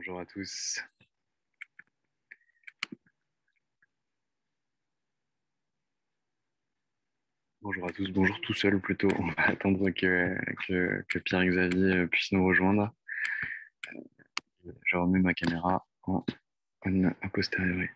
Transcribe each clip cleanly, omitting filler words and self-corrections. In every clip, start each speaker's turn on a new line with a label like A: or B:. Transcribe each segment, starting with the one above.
A: Bonjour à tous. Bonjour à tous. Bonjour tout seul plutôt. On va attendre que Pierre-Xavier puisse nous rejoindre. Je remets ma caméra a posteriori.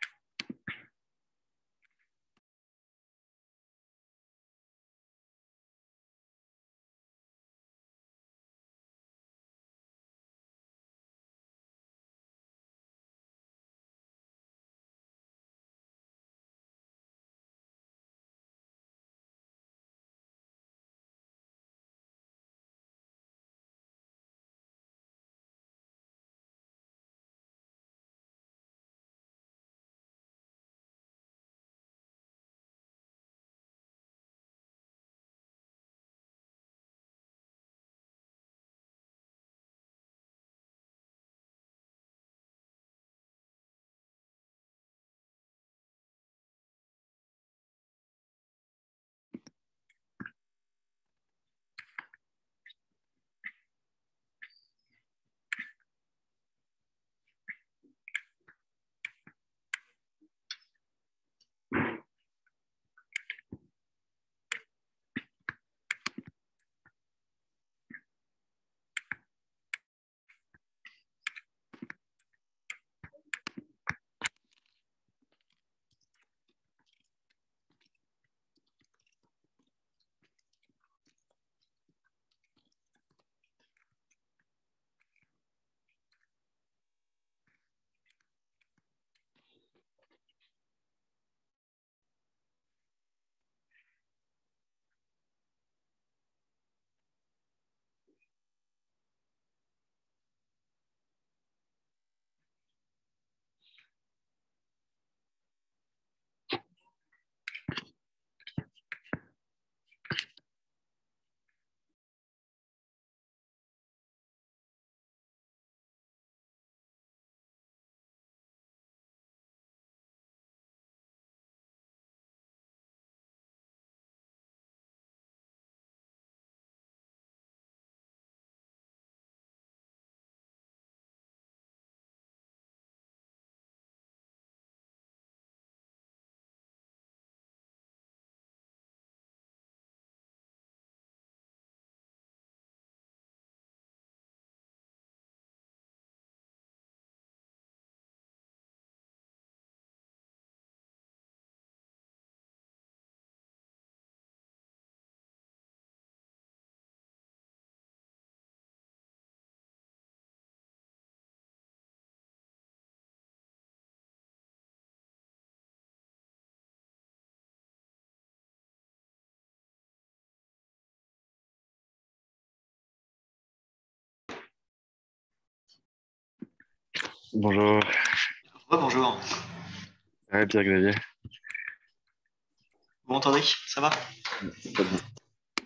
A: Bonjour.
B: Bonjour.
A: Ouais, Pierre-Xavier.
B: Vous m'entendez? Ça va?
A: Très bien.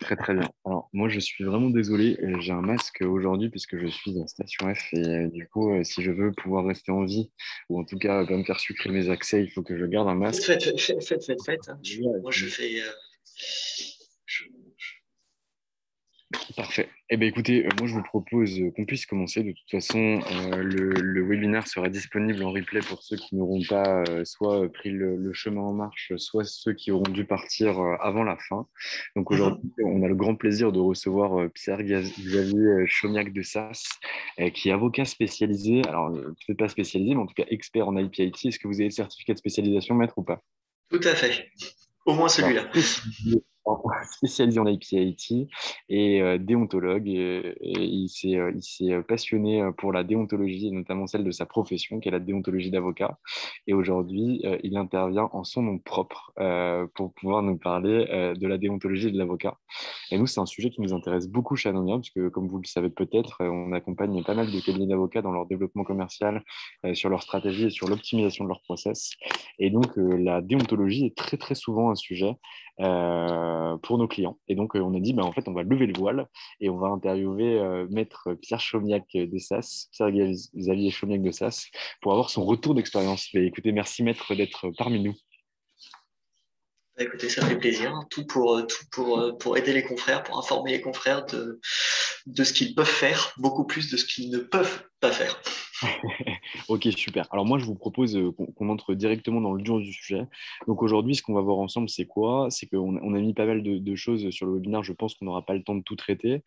A: Très très bien. Alors moi je suis vraiment désolé, j'ai un masque aujourd'hui puisque je suis en station F et du coup si je veux pouvoir rester en vie ou en tout cas pas me faire sucrer mes accès, il faut que je garde un masque.
B: Faites. Hein. Moi, je fais. Je-
A: Parfait. Eh bien, écoutez, moi, je vous propose qu'on puisse commencer. De toute façon, le webinaire sera disponible en replay pour ceux qui n'auront pas soit pris le chemin en marche, soit ceux qui auront dû partir avant la fin. Donc,
B: Mhm.
A: aujourd'hui, on a le grand plaisir de recevoir Pierre-Xavier Chomiac de Sas, qui est avocat spécialisé, alors peut-être pas spécialisé, mais en tout cas expert en IP-IT. Est-ce que vous avez le certificat de spécialisation, maître, ou pas?
B: Tout à fait. Au moins
A: Alors,
B: celui-là.
A: spécialisé en IP-IT et déontologue. Et il s'est passionné pour la déontologie, et notamment celle de sa profession, qui est la déontologie d'avocat. Et aujourd'hui, il intervient en son nom propre pour pouvoir nous parler de la déontologie de l'avocat. Et nous, c'est un sujet qui nous intéresse beaucoup chez Anomia, puisque, comme vous le savez peut-être, on accompagne pas mal de cabinets d'avocats dans leur développement commercial, sur leur stratégie et sur l'optimisation de leur process. Et donc, la déontologie est très, très souvent un sujet pour nos clients. Et donc, on a dit, bah, en fait, on va lever le voile et on va interviewer Maître Pierre Chomiac de SAS, Pierre-Xavier Chomiac de SAS, pour avoir son retour d'expérience. Mais écoutez, merci Maître d'être parmi nous.
B: Bah, écoutez, ça fait plaisir. Hein. Pour aider les confrères, pour informer les confrères de ce qu'ils peuvent faire, beaucoup plus de ce qu'ils ne peuvent pas faire.
A: Ok, super. Alors moi, je vous propose qu'on entre directement dans le dur du sujet. Donc aujourd'hui, ce qu'on va voir ensemble, c'est quoi? C'est qu'on a mis pas mal de choses sur le webinaire. Je pense qu'on n'aura pas le temps de tout traiter.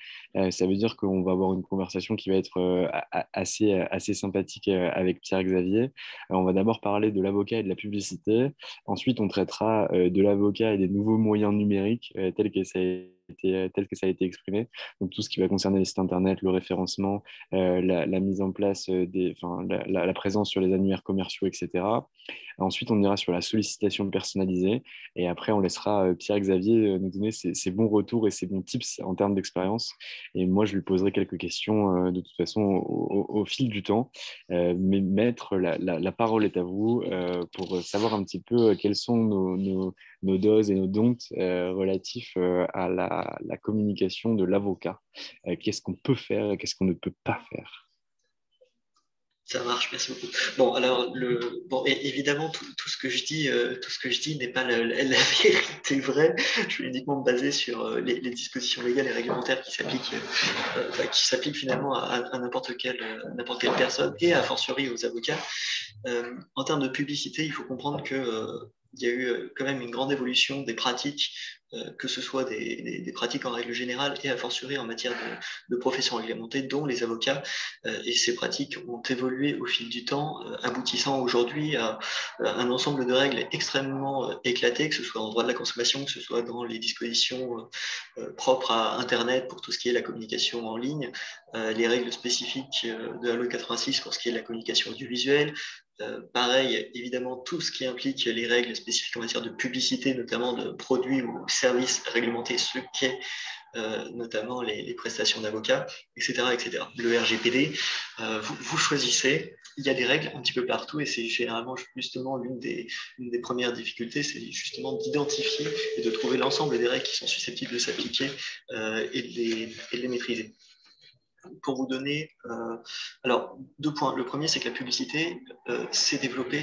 A: Ça veut dire qu'on va avoir une conversation qui va être assez sympathique avec Pierre-Xavier. On va d'abord parler de l'avocat et de la publicité. Ensuite, on traitera de l'avocat et des nouveaux moyens numériques tel que ça a été exprimé. Donc tout ce qui va concerner les sites internet, le référencement, la mise en place enfin, la présence sur les annuaires commerciaux, etc. Ensuite, on ira sur la sollicitation personnalisée et après, on laissera Pierre-Xavier nous donner ses bons retours et ses bons tips en termes d'expérience. Et moi, je lui poserai quelques questions de toute façon au fil du temps. Mais maître, la parole est à vous pour savoir un petit peu quelles sont nos doses et nos domptes relatifs à la communication de l'avocat. Qu'est-ce qu'on peut faire et qu'est-ce qu'on ne peut pas faire.
B: Ça marche, merci beaucoup. Bon, alors, évidemment, tout ce que je dis, n'est pas la vérité vraie. Je vais uniquement me baser sur les dispositions légales et réglementaires qui s'appliquent finalement à n'importe quelle personne et a fortiori aux avocats. En termes de publicité, il faut comprendre que il y a eu quand même une grande évolution des pratiques, que ce soit des pratiques en règle générale et a fortiori en matière de professions réglementées, dont les avocats. Et ces pratiques ont évolué au fil du temps, aboutissant aujourd'hui à un ensemble de règles extrêmement éclatées, que ce soit en droit de la consommation, que ce soit dans les dispositions propres à Internet pour tout ce qui est la communication en ligne, les règles spécifiques de la loi 86 pour ce qui est de la communication audiovisuelle. Pareil, évidemment, tout ce qui implique les règles spécifiques en matière de publicité, notamment de produits ou services réglementés, ce qu'est notamment les prestations d'avocats, etc., etc. Le RGPD, vous choisissez. Il y a des règles un petit peu partout et c'est généralement justement l'une des premières difficultés, c'est justement d'identifier et de trouver l'ensemble des règles qui sont susceptibles de s'appliquer et de les maîtriser. Pour vous donner, alors 2 points. Le premier, c'est que la publicité s'est développée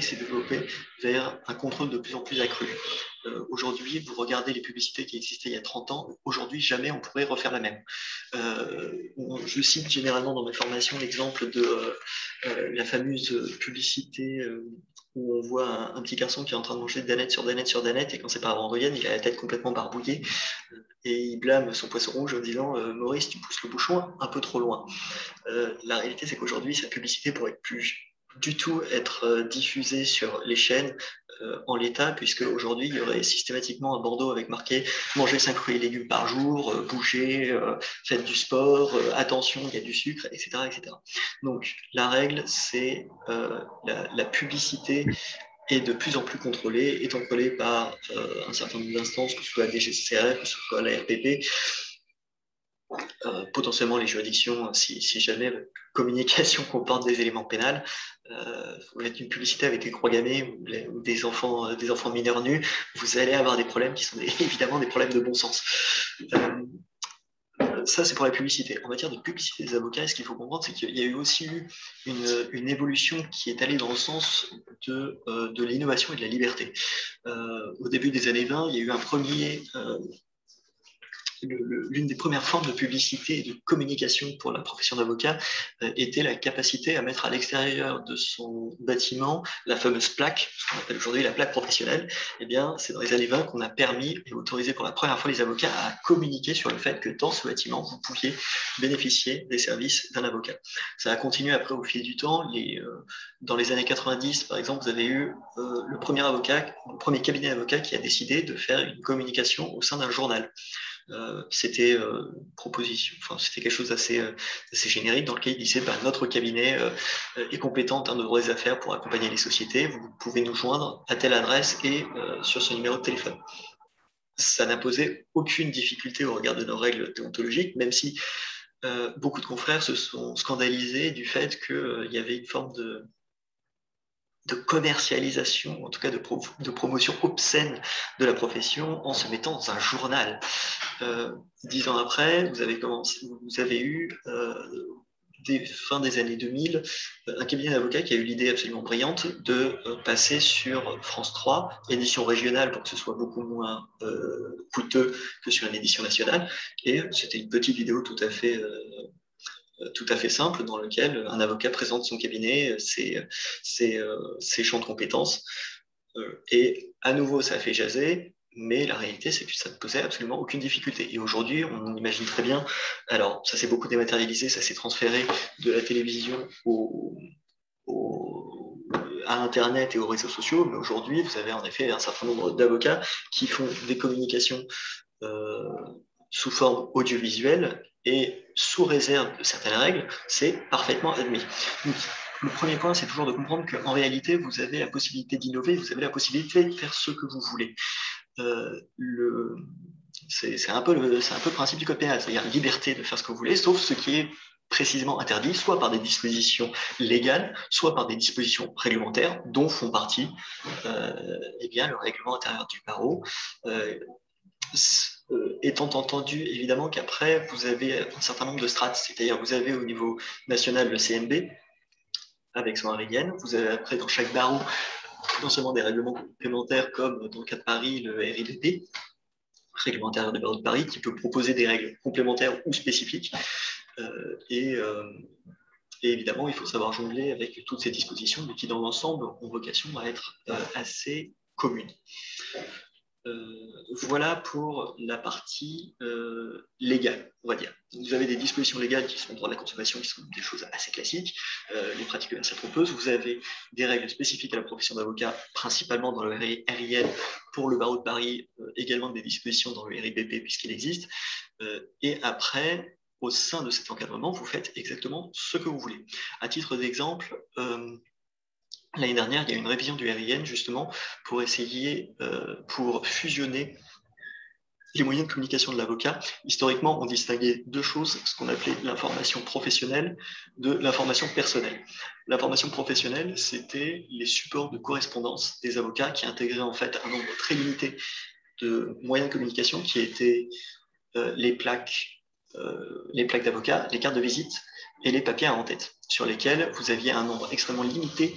B: vers un contrôle de plus en plus accru. Aujourd'hui, vous regardez les publicités qui existaient il y a 30 ans, aujourd'hui, jamais on pourrait refaire la même. Je cite généralement dans mes formations l'exemple de la fameuse publicité où on voit un petit garçon qui est en train de manger danette sur danette sur danette, et quand ses parents reviennent, il a la tête complètement barbouillée, et il blâme son poisson rouge en disant Maurice, tu pousses le bouchon un peu trop loin. La réalité, c'est qu'aujourd'hui, cette publicité pourrait plus du tout être diffusée sur les chaînes en l'état, puisque aujourd'hui, il y aurait systématiquement un bandeau avec marqué manger 5 fruits et légumes par jour, bougez, faites du sport, attention, il y a du sucre, etc., etc. Donc, la règle, c'est la publicité est de plus en plus contrôlée, est contrôlée par un certain nombre d'instances, que ce soit la DGCCRF, que ce soit la RPP, potentiellement les juridictions, si jamais la communication comporte des éléments pénals. Vous faites une publicité avec des croix gammées ou des enfants mineurs nus, vous allez avoir des problèmes qui sont évidemment des problèmes de bon sens. Ça, c'est pour la publicité. En matière de publicité des avocats, ce qu'il faut comprendre, c'est qu'il y a eu aussi une évolution qui est allée dans le sens de l'innovation et de la liberté. Au début des années 20, il y a eu l'une des premières formes de publicité et de communication pour la profession d'avocat était la capacité à mettre à l'extérieur de son bâtiment la fameuse plaque, ce qu'on appelle aujourd'hui la plaque professionnelle. Eh bien, c'est dans les années 20 qu'on a permis et autorisé pour la première fois les avocats à communiquer sur le fait que dans ce bâtiment, vous pouviez bénéficier des services d'un avocat. Ça a continué après au fil du temps. Dans les années 90, par exemple, vous avez eu le premier cabinet d'avocats qui a décidé de faire une communication au sein d'un journal. C'était c'était quelque chose d'assez générique dans lequel il disait notre cabinet est compétent dans nos droits affaires pour accompagner les sociétés, vous pouvez nous joindre à telle adresse et sur ce numéro de téléphone. Ça n'a posé aucune difficulté au regard de nos règles déontologiques, même si beaucoup de confrères se sont scandalisés du fait qu'il y avait une forme de commercialisation, en tout cas de promotion obscène de la profession en se mettant dans un journal. 10 ans après, vous avez eu, fin des années 2000, un cabinet d'avocats qui a eu l'idée absolument brillante de passer sur France 3, édition régionale pour que ce soit beaucoup moins coûteux que sur une édition nationale. Et c'était une petite vidéo tout à fait tout à fait simple dans lequel un avocat présente son cabinet, ses champs de compétences. Et à nouveau, ça a fait jaser, mais la réalité, c'est que ça ne posait absolument aucune difficulté. Et aujourd'hui, on imagine très bien, alors ça s'est beaucoup dématérialisé, ça s'est transféré de la télévision à Internet et aux réseaux sociaux, mais aujourd'hui, vous avez en effet un certain nombre d'avocats qui font des communications euh, sous forme audiovisuelle et sous réserve de certaines règles, c'est parfaitement admis. Donc, le premier point, c'est toujours de comprendre qu'en réalité, vous avez la possibilité d'innover, vous avez la possibilité de faire ce que vous voulez. C'est un peu le principe du code pénal, c'est-à-dire liberté de faire ce que vous voulez, sauf ce qui est précisément interdit, soit par des dispositions légales, soit par des dispositions réglementaires, dont font partie eh bien, le règlement intérieur du barreau. Étant entendu évidemment qu'après, vous avez un certain nombre de strates, c'est-à-dire vous avez au niveau national le CNB, avec son RIN, vous avez après dans chaque barreau non seulement des règlements complémentaires comme dans le cas de Paris, le RIBP, règlement intérieur du barreau de Paris, qui peut proposer des règles complémentaires ou spécifiques. Et évidemment, il faut savoir jongler avec toutes ces dispositions, mais qui dans l'ensemble ont vocation à être assez communes. Voilà pour la partie légale, on va dire. Vous avez des dispositions légales qui sont le droit de la consommation, qui sont des choses assez classiques, les pratiques commerciales trompeuses. Vous avez des règles spécifiques à la profession d'avocat, principalement dans le RIN pour le barreau de Paris, également des dispositions dans le RIBP puisqu'il existe. Et après, au sein de cet encadrement, vous faites exactement ce que vous voulez. À titre d'exemple, l'année dernière, il y a eu une révision du RIN justement pour essayer, pour fusionner les moyens de communication de l'avocat. Historiquement, on distinguait deux choses, ce qu'on appelait l'information professionnelle de l'information personnelle. L'information professionnelle, c'était les supports de correspondance des avocats qui intégraient en fait un nombre très limité de moyens de communication qui étaient les plaques d'avocat, les cartes de visite et les papiers à en-tête, sur lesquels vous aviez un nombre extrêmement limité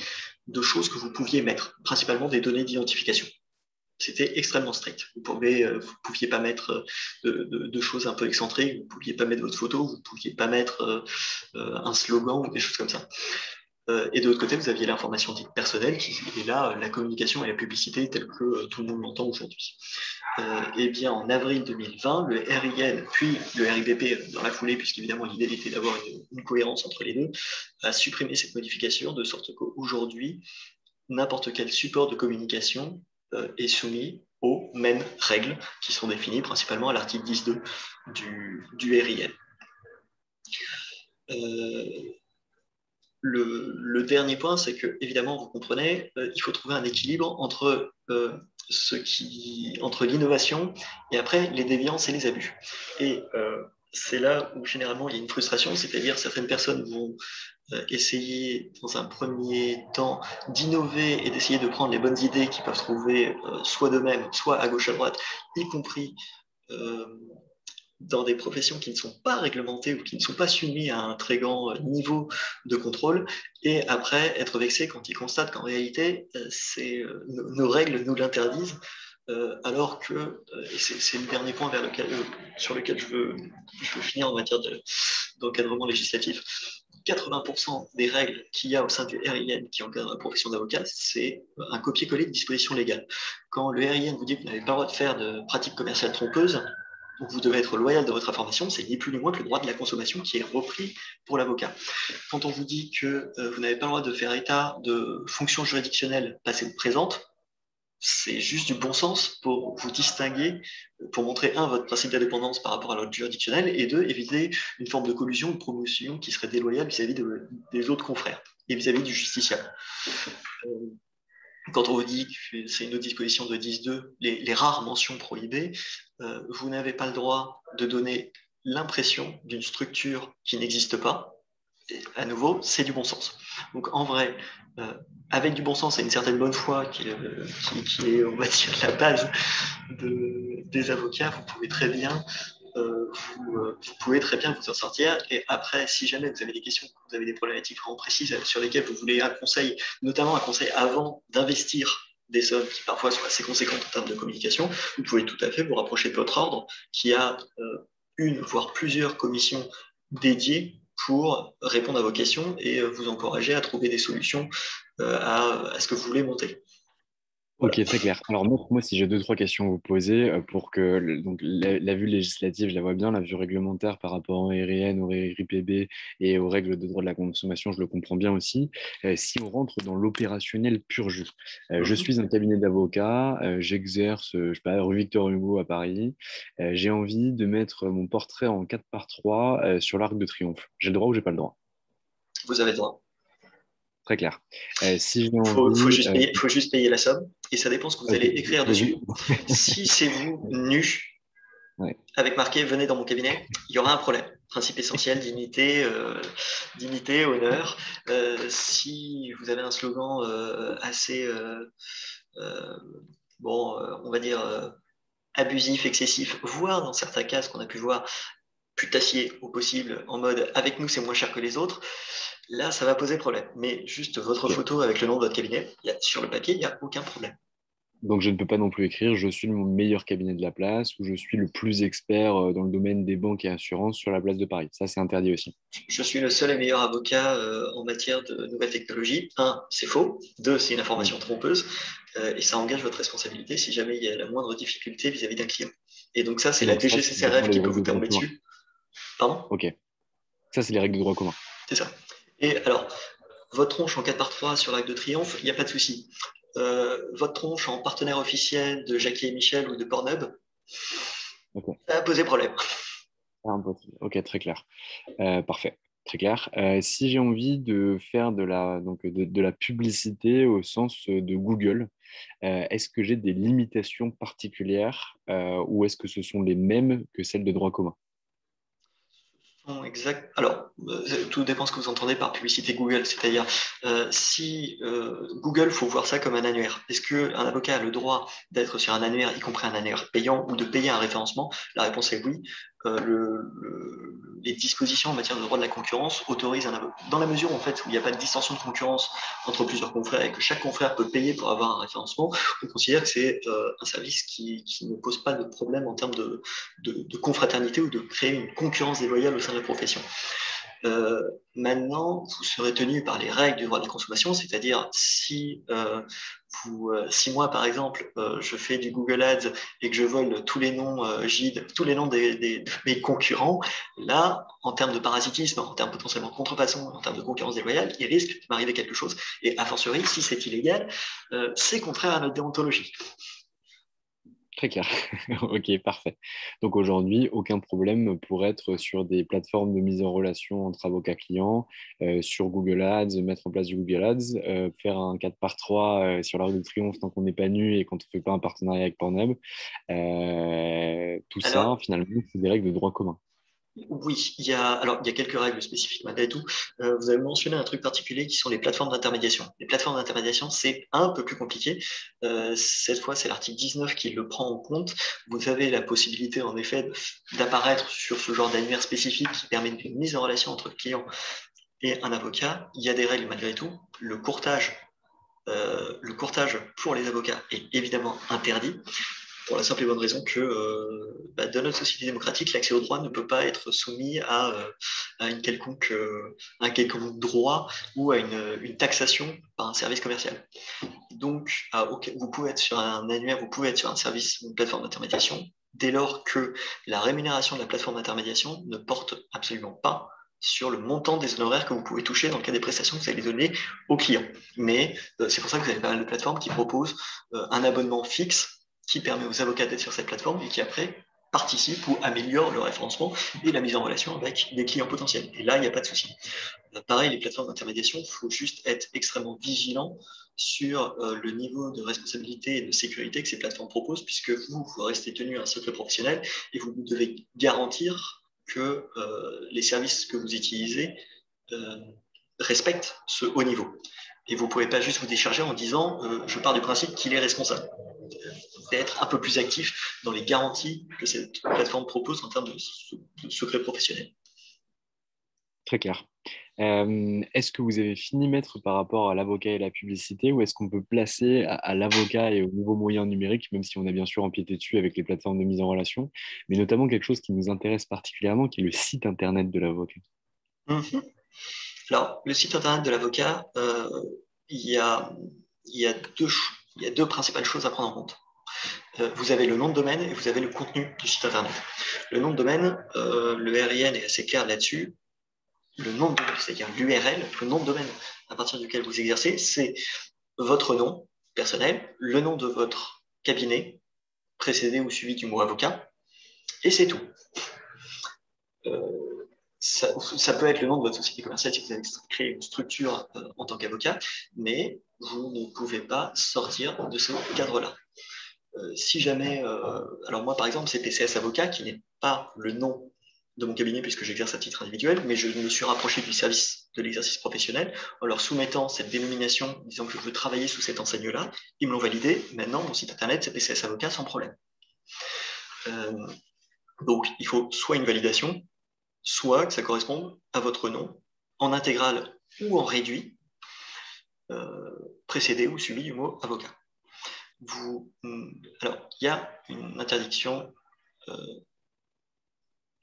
B: de choses que vous pouviez mettre, principalement des données d'identification. C'était extrêmement strict. Vous pouviez pas mettre de choses un peu excentriques, vous pouviez pas mettre votre photo, vous pouviez pas mettre un slogan ou des choses comme ça. Et de l'autre côté, vous aviez l'information dite personnelle, qui est là la communication et la publicité telle que tout le monde l'entend aujourd'hui. Et bien en avril 2020, le RIN, puis le RIBP dans la foulée, puisqu'évidemment l'idée était d'avoir une cohérence entre les deux, a supprimé cette modification de sorte qu'aujourd'hui, n'importe quel support de communication est soumis aux mêmes règles qui sont définies principalement à l'article 10.2 du RIN. Le dernier point, c'est que, évidemment, vous comprenez, il faut trouver un équilibre entre l'innovation et après les déviances et les abus. Et c'est là où généralement il y a une frustration, c'est-à-dire certaines personnes vont essayer dans un premier temps d'innover et d'essayer de prendre les bonnes idées qu'ils peuvent trouver soit d'eux-mêmes, soit à gauche à droite, y compris dans des professions qui ne sont pas réglementées ou qui ne sont pas soumises à un très grand niveau de contrôle, et après être vexé quand ils constatent qu'en réalité, nos règles nous l'interdisent, alors que, et c'est le dernier point sur lequel je veux finir en matière d'encadrement législatif, 80% des règles qu'il y a au sein du RIN qui encadrent la profession d'avocat, c'est un copier-coller de dispositions légales. Quand le RIN vous dit que vous n'avez pas le droit de faire de pratiques commerciales trompeuses, donc vous devez être loyal de votre information, c'est ni plus ni moins que le droit de la consommation qui est repris pour l'avocat. Quand on vous dit que vous n'avez pas le droit de faire état de fonctions juridictionnelles passées ou présentes, c'est juste du bon sens pour vous distinguer, pour montrer, un, votre principe d'indépendance par rapport à l'ordre juridictionnel, et deux, éviter une forme de collusion ou de promotion qui serait déloyale vis-à-vis des autres confrères et vis-à-vis du justiciable. Quand on vous dit que c'est une autre disposition de 10.2, les rares mentions prohibées, vous n'avez pas le droit de donner l'impression d'une structure qui n'existe pas. Et à nouveau, c'est du bon sens. Donc en vrai, avec du bon sens et une certaine bonne foi qui est, on va dire, la base des avocats, vous pouvez très bien vous en sortir. Et après, si jamais vous avez des questions, vous avez des problématiques vraiment précises sur lesquelles vous voulez un conseil, notamment un conseil avant d'investir des sommes qui parfois sont assez conséquentes en termes de communication, vous pouvez tout à fait vous rapprocher de votre ordre qui a une, voire plusieurs commissions dédiées pour répondre à vos questions et vous encourager à trouver des solutions à ce que vous voulez monter. Voilà.
A: Ok, très clair. Alors moi, si j'ai deux, trois questions à vous poser pour que donc la vue législative, je la vois bien, la vue réglementaire par rapport au RIN, au RIPB et aux règles de droit de la consommation, je le comprends bien aussi. Si on rentre dans l'opérationnel pur jus, je
B: Mhm.
A: suis un cabinet d'avocats, j'exerce, je sais pas, rue Victor Hugo à Paris. J'ai envie de mettre mon portrait en 4 par 3 sur l'Arc de Triomphe. J'ai le droit ou j'ai pas le droit?
B: Vous avez le droit.
A: Très clair. Si j'ai
B: Faut
A: envie,
B: juste payer la somme et ça dépend ce que vous
A: ok,
B: allez écrire dessus.
A: vas-y.
B: Si c'est vous nu,
A: Ouais.
B: avec marqué venez dans mon cabinet, il y aura un problème. Principe essentiel, dignité, dignité, honneur. Si vous avez un slogan assez, euh, bon, on va dire abusif, excessif, voire dans certains cas, ce qu'on a pu voir, putassier au possible, en mode avec nous c'est moins cher que les autres, là ça va poser problème. Mais juste votre
A: Ok.
B: photo avec le nom de votre cabinet, sur le papier, il n'y a aucun problème.
A: Donc, je ne peux pas non plus écrire je suis le meilleur cabinet de la place ou je suis le plus expert dans le domaine des banques et assurances sur la place de Paris. Ça, c'est interdit aussi.
B: Je suis le seul et meilleur avocat en matière de nouvelles technologies. Un, c'est faux. Deux, c'est une
A: Mm.
B: information trompeuse. Et ça engage votre responsabilité si jamais il y a la moindre difficulté vis-à-vis d'un client. Et donc ça, c'est la
A: Donc, ça, c'est vraiment
B: DGCCRF qui
A: les
B: peut
A: règles
B: vous
A: de droit
B: tomber
A: commun.
B: dessus. Pardon?
A: Ok. Ça, c'est les règles de droit commun.
B: C'est ça. Et alors, votre tronche en 4 par 3 sur l'Arc de Triomphe, il n'y a pas de souci. Votre tronche en partenaire officiel de Jackie et Michel ou de Pornhub,
A: Ok.
B: ça a posé problème.
A: Ah, impossible. Ok, très clair. Parfait. Très clair. Si j'ai envie de faire de la publicité au sens de Google, est-ce que j'ai des limitations particulières ou est-ce que ce sont les mêmes que celles de droit commun?
B: Bon, exact. Alors, tout dépend ce que vous entendez par publicité Google. C'est-à-dire, si Google, faut voir ça comme un annuaire. Est-ce qu'un avocat a le droit d'être sur un annuaire, y compris un annuaire payant, ou de payer un référencement? La réponse est oui. Les dispositions en matière de droit de la concurrence autorisent un avocat. Dans la mesure en fait, où il n'y a pas de distorsion de concurrence entre plusieurs confrères et que chaque confrère peut payer pour avoir un référencement, on considère que c'est un service qui ne pose pas de problème en termes de confraternité ou de créer une concurrence déloyale au sein de la profession. Maintenant, vous serez tenu par les règles du droit de la consommation, c'est-à-dire si moi, par exemple, je fais du Google Ads et que je vole tous les noms GID, tous les noms de mes concurrents, là, en termes de parasitisme, en termes potentiellement de contrefaçon, en termes de concurrence déloyale, il risque de m'arriver quelque chose. Et a fortiori, si c'est illégal, c'est contraire à notre déontologie.
A: Très clair. Ok, parfait. Donc aujourd'hui, aucun problème pour être sur des plateformes de mise en relation entre avocats-clients, sur Google Ads, mettre en place du Google Ads, faire un 4 par 3 sur l'Arc de Triomphe tant qu'on n'est pas nu et quand on ne fait pas un partenariat avec Pornhub. Tout ça,
B: Alors,
A: finalement, c'est des règles de droit commun.
B: oui, il y a quelques règles spécifiques malgré tout. Vous avez mentionné un truc particulier qui sont les plateformes d'intermédiation. Les plateformes d'intermédiation, c'est un peu plus compliqué. Cette fois, c'est l'article 19 qui le prend en compte. Vous avez la possibilité, en effet, d'apparaître sur ce genre d'annuaire spécifique qui permet une mise en relation entre le client et un avocat. Il y a des règles malgré tout. Le courtage pour les avocats est évidemment interdit pour la simple et bonne raison que dans notre société démocratique, l'accès au droit ne peut pas être soumis à un quelconque droit ou à une taxation par un service commercial. Donc, vous pouvez être sur un annuaire, vous pouvez être sur un service, une plateforme d'intermédiation, dès lors que la rémunération de la plateforme d'intermédiation ne porte absolument pas sur le montant des honoraires que vous pouvez toucher dans le cas des prestations que vous allez donner aux clients. Mais c'est pour ça que vous avez pas mal de plateformes qui proposent un abonnement fixe qui permet aux avocats d'être sur cette plateforme et qui après participe ou améliore le référencement et la mise en relation avec des clients potentiels. Et là, il n'y a pas de souci. Pareil, les plateformes d'intermédiation, il faut juste être extrêmement vigilant sur le niveau de responsabilité et de sécurité que ces plateformes proposent, puisque vous restez tenu à un secret professionnel et vous devez garantir que les services que vous utilisez euh, respectent ce haut niveau. Et vous ne pouvez pas juste vous décharger en disant je pars du principe qu'il est responsable. Vous devez être un peu plus actif dans les garanties que cette plateforme propose en termes de secret professionnel.
A: Très clair. Est-ce que vous avez fini, maître, par rapport à l'avocat et la publicité, ou est-ce qu'on peut placer à l'avocat et aux nouveaux moyens numériques, même si on a bien sûr empiété dessus avec les plateformes de mise en relation, mais notamment quelque chose qui nous intéresse particulièrement, qui est le site internet de l'avocat?
B: Mhm. Alors, le site internet de l'avocat, il y a, il y a il y a deux principales choses à prendre en compte. Vous avez le nom de domaine et vous avez le contenu du site internet. Le nom de domaine, le RIN est assez clair là-dessus. Le nom de domaine, c'est-à-dire l'URL, le nom de domaine à partir duquel vous exercez, c'est votre nom personnel, le nom de votre cabinet, précédé ou suivi du mot avocat, et c'est tout. Ça peut être le nom de votre société commerciale si vous avez créé une structure en tant qu'avocat, mais vous ne pouvez pas sortir de ce cadre-là. Si jamais, alors moi par exemple, c'est PCS Avocat qui n'est pas le nom de mon cabinet puisque j'exerce à titre individuel, mais je me suis rapproché du service de l'exercice professionnel en leur soumettant cette dénomination, disant que je veux travailler sous cette enseigne-là. Ils me l'ont validé. Maintenant, mon site internet, c'est PCS Avocat sans problème. Donc, il faut soit une validation, soit que ça corresponde à votre nom, en intégral ou en réduit, précédé ou suivi du mot avocat. Alors, il y a une interdiction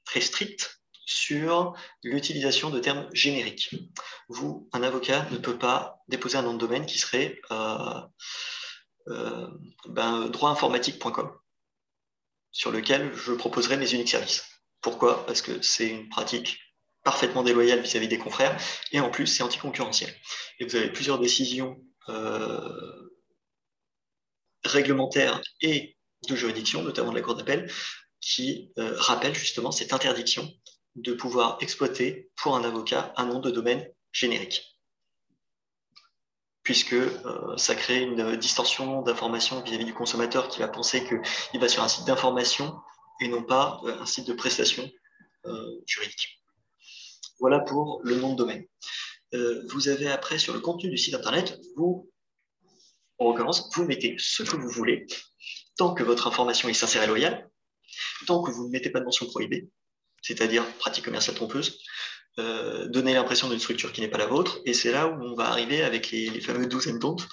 B: très stricte sur l'utilisation de termes génériques. Un avocat ne peut pas déposer un nom de domaine qui serait droitinformatique.com, sur lequel je proposerai mes uniques services. Pourquoi? Parce que c'est une pratique parfaitement déloyale vis-à-vis des confrères, et en plus, c'est anticoncurrentiel. Et vous avez plusieurs décisions réglementaires et de juridiction, notamment de la Cour d'appel, qui rappellent justement cette interdiction de pouvoir exploiter pour un avocat un nom de domaine générique, puisque ça crée une distorsion d'information vis-à-vis du consommateur qui va penser qu'il va sur un site d'information et non pas un site de prestation juridique. Voilà pour le nom de domaine. Vous avez après sur le contenu du site internet, on recommence, vous mettez ce que vous voulez, tant que votre information est sincère et loyale, tant que vous ne mettez pas de mention prohibée, c'est-à-dire pratique commerciale trompeuse, donner l'impression d'une structure qui n'est pas la vôtre, et c'est là où on va arriver avec les fameux do's and don'ts.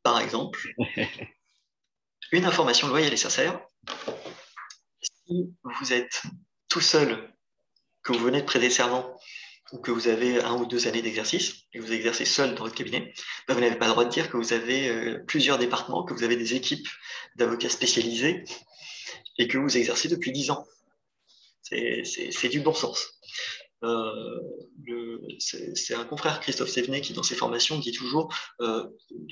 B: Par exemple, une information loyale et sincère, si vous êtes tout seul, que vous venez de prêter serment, ou que vous avez 1 ou 2 années d'exercice, et que vous exercez seul dans votre cabinet, vous n'avez pas le droit de dire que vous avez plusieurs départements, que vous avez des équipes d'avocats spécialisés, et que vous exercez depuis 10 ans. C'est du bon sens. C'est un confrère, Christophe Sévenet, qui dans ses formations dit toujours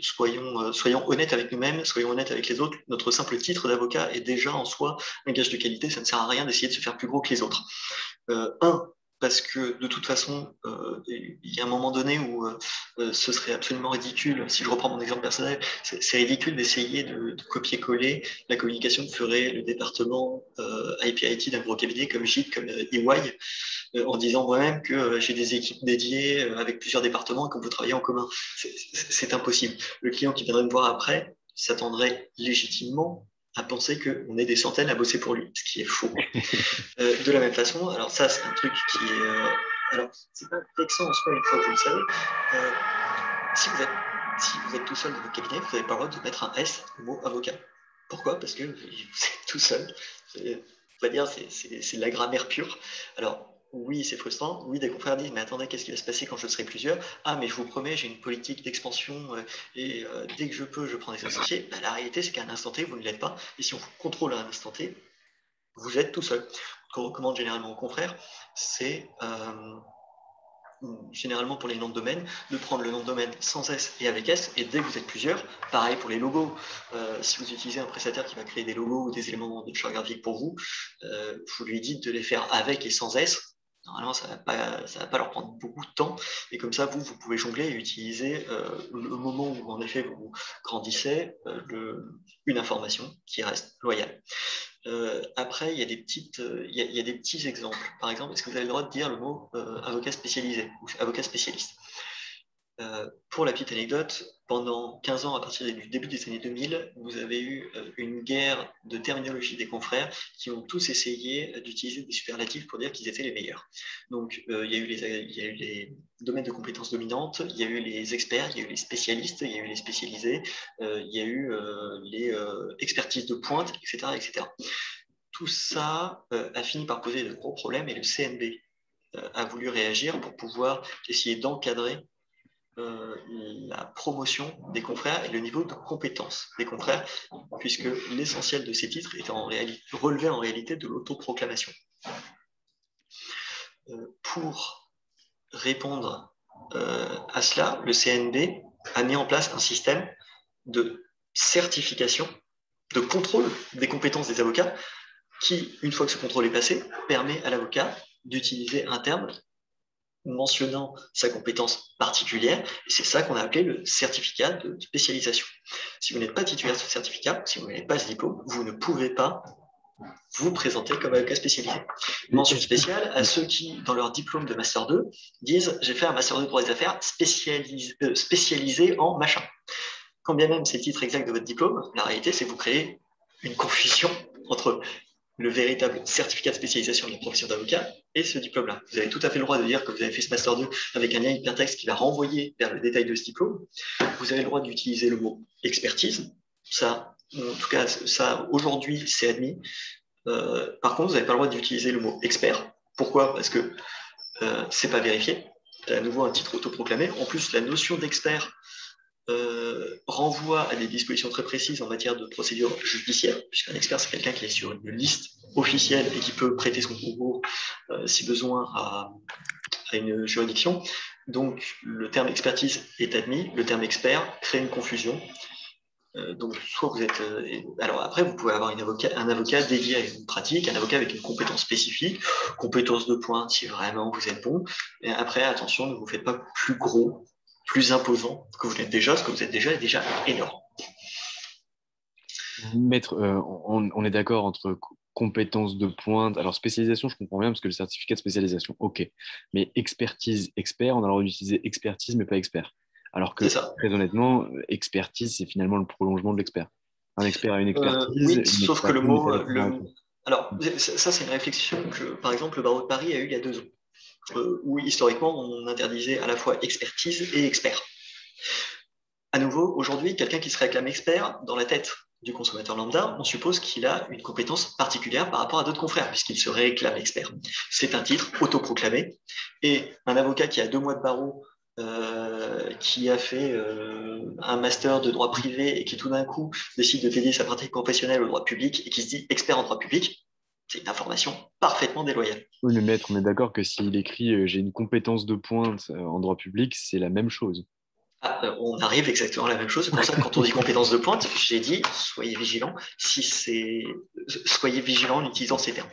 B: soyons honnêtes avec nous-mêmes, soyons honnêtes avec les autres. Notre simple titre d'avocat est déjà en soi un gage de qualité. Ça ne sert à rien d'essayer de se faire plus gros que les autres. Parce que de toute façon, il y a un moment donné où ce serait absolument ridicule, si je reprends mon exemple personnel, c'est ridicule d'essayer de copier-coller la communication que ferait le département IP-IT d'un gros cabinet comme JIT, comme EY, en disant moi-même que j'ai des équipes dédiées avec plusieurs départements et qu'on peut travailler en commun. C'est impossible. Le client qui viendrait me voir après s'attendrait légitimement à penser qu'on est des centaines à bosser pour lui, ce qui est faux. De la même façon, alors ça c'est un truc qui est... alors c'est pas vexant en soi une fois que vous le savez. Si vous êtes tout seul dans votre cabinet, vous n'avez pas le droit de mettre un S au mot avocat. Pourquoi? Parce que vous êtes tout seul. On va dire c'est de la grammaire pure. Alors oui, c'est frustrant. Oui, des confrères disent, mais attendez, qu'est-ce qui va se passer quand je serai plusieurs? Ah, mais je vous promets, j'ai une politique d'expansion et dès que je peux, je prends des associés. Bah, la réalité, c'est qu'à un instant T, vous ne l'êtes pas. Et si on vous contrôle à un instant T, vous êtes tout seul. Ce qu'on recommande généralement aux confrères, c'est généralement pour les noms de domaine, de prendre le nom de domaine sans S et avec S, et dès que vous êtes plusieurs, pareil pour les logos, si vous utilisez un prestataire qui va créer des logos ou des éléments de charte graphique pour vous, vous lui dites de les faire avec et sans S. Normalement, ça va pas leur prendre beaucoup de temps, et comme ça, vous pouvez jongler et utiliser le moment où, en effet, vous grandissez, une information qui reste loyale. Après, il y a il y a des petits exemples. Par exemple, est-ce que vous avez le droit de dire le mot avocat spécialisé ou avocat spécialiste? Pour la petite anecdote, pendant 15 ans, à partir du début des années 2000, vous avez eu une guerre de terminologie des confrères qui ont tous essayé d'utiliser des superlatifs pour dire qu'ils étaient les meilleurs. Donc, il y a eu les domaines de compétences dominantes, il y a eu les experts, il y a eu les spécialistes, il y a eu les spécialisés, il y a eu les expertises de pointe, etc., etc. Tout ça a fini par poser de gros problèmes et le CNB a voulu réagir pour pouvoir essayer d'encadrer la promotion des confrères et le niveau de compétence des confrères, puisque l'essentiel de ces titres était relevait en réalité de l'autoproclamation. Pour répondre à cela, le CNB a mis en place un système de certification, de contrôle des compétences des avocats, qui, une fois que ce contrôle est passé, permet à l'avocat d'utiliser un terme mentionnant sa compétence particulière, et c'est ça qu'on a appelé le certificat de spécialisation. Si vous n'êtes pas titulaire de ce certificat, si vous n'avez pas ce diplôme, vous ne pouvez pas vous présenter comme avocat spécialisé. Mention spéciale à ceux qui, dans leur diplôme de Master 2, disent « j'ai fait un Master 2 de droit des affaires spécialisé en machin ». Quand bien même c'est le titre exact de votre diplôme, la réalité c'est que vous créez une confusion entre le véritable certificat de spécialisation de la profession d'avocat et ce diplôme-là. Vous avez tout à fait le droit de dire que vous avez fait ce Master 2 avec un lien hypertexte qui va renvoyer vers le détail de ce diplôme. Vous avez le droit d'utiliser le mot expertise. Ça, en tout cas, ça aujourd'hui, c'est admis. Par contre, vous n'avez pas le droit d'utiliser le mot expert. Pourquoi? Parce que c'est pas vérifié. C'est à nouveau un titre autoproclamé. En plus, la notion d'expert renvoie à des dispositions très précises en matière de procédure judiciaire, puisqu'un expert, c'est quelqu'un qui est sur une liste officielle et qui peut prêter son concours, si besoin, à une juridiction. Donc, le terme expertise est admis, le terme expert crée une confusion. Donc, soit vous êtes. Alors, après, vous pouvez avoir un avocat dédié à une pratique, un avocat avec une compétence spécifique, compétence de pointe si vraiment vous êtes bon. Et après, attention, ne vous faites pas plus gros, plus imposant que vous l'êtes déjà, ce que vous êtes déjà est déjà énorme.
A: Maître, on est d'accord entre compétences de pointe. Alors, spécialisation, je comprends bien parce que le certificat de spécialisation, ok. Mais expertise, expert, on a le droit d'utiliser expertise, mais pas expert. Alors que,
B: C'est ça.
A: très honnêtement, expertise, c'est finalement le prolongement de l'expert. Un expert a une expertise,
B: Oui,
A: une
B: sauf que le
A: expertise n'est pas
B: mot.
A: l'expert.
B: Alors, ça, c'est une réflexion que, par exemple, le barreau de Paris a eue il y a 2 ans, où historiquement, on interdisait à la fois expertise et expert. À nouveau, aujourd'hui, quelqu'un qui se réclame expert, dans la tête du consommateur lambda, on suppose qu'il a une compétence particulière par rapport à d'autres confrères, puisqu'il se réclame expert. C'est un titre autoproclamé, et un avocat qui a 2 mois de barreau, qui a fait un master de droit privé et qui tout d'un coup décide de dédier sa pratique professionnelle au droit public et qui se dit expert en droit public, c'est une information parfaitement déloyale.
A: Oui, mais maître, on est d'accord que s'il écrit j'ai une compétence de pointe en droit public, c'est la même chose.
B: On arrive exactement à la même chose. C'est pour ça que quand on dit compétence de pointe, j'ai dit soyez vigilants soyez vigilants en utilisant ces termes.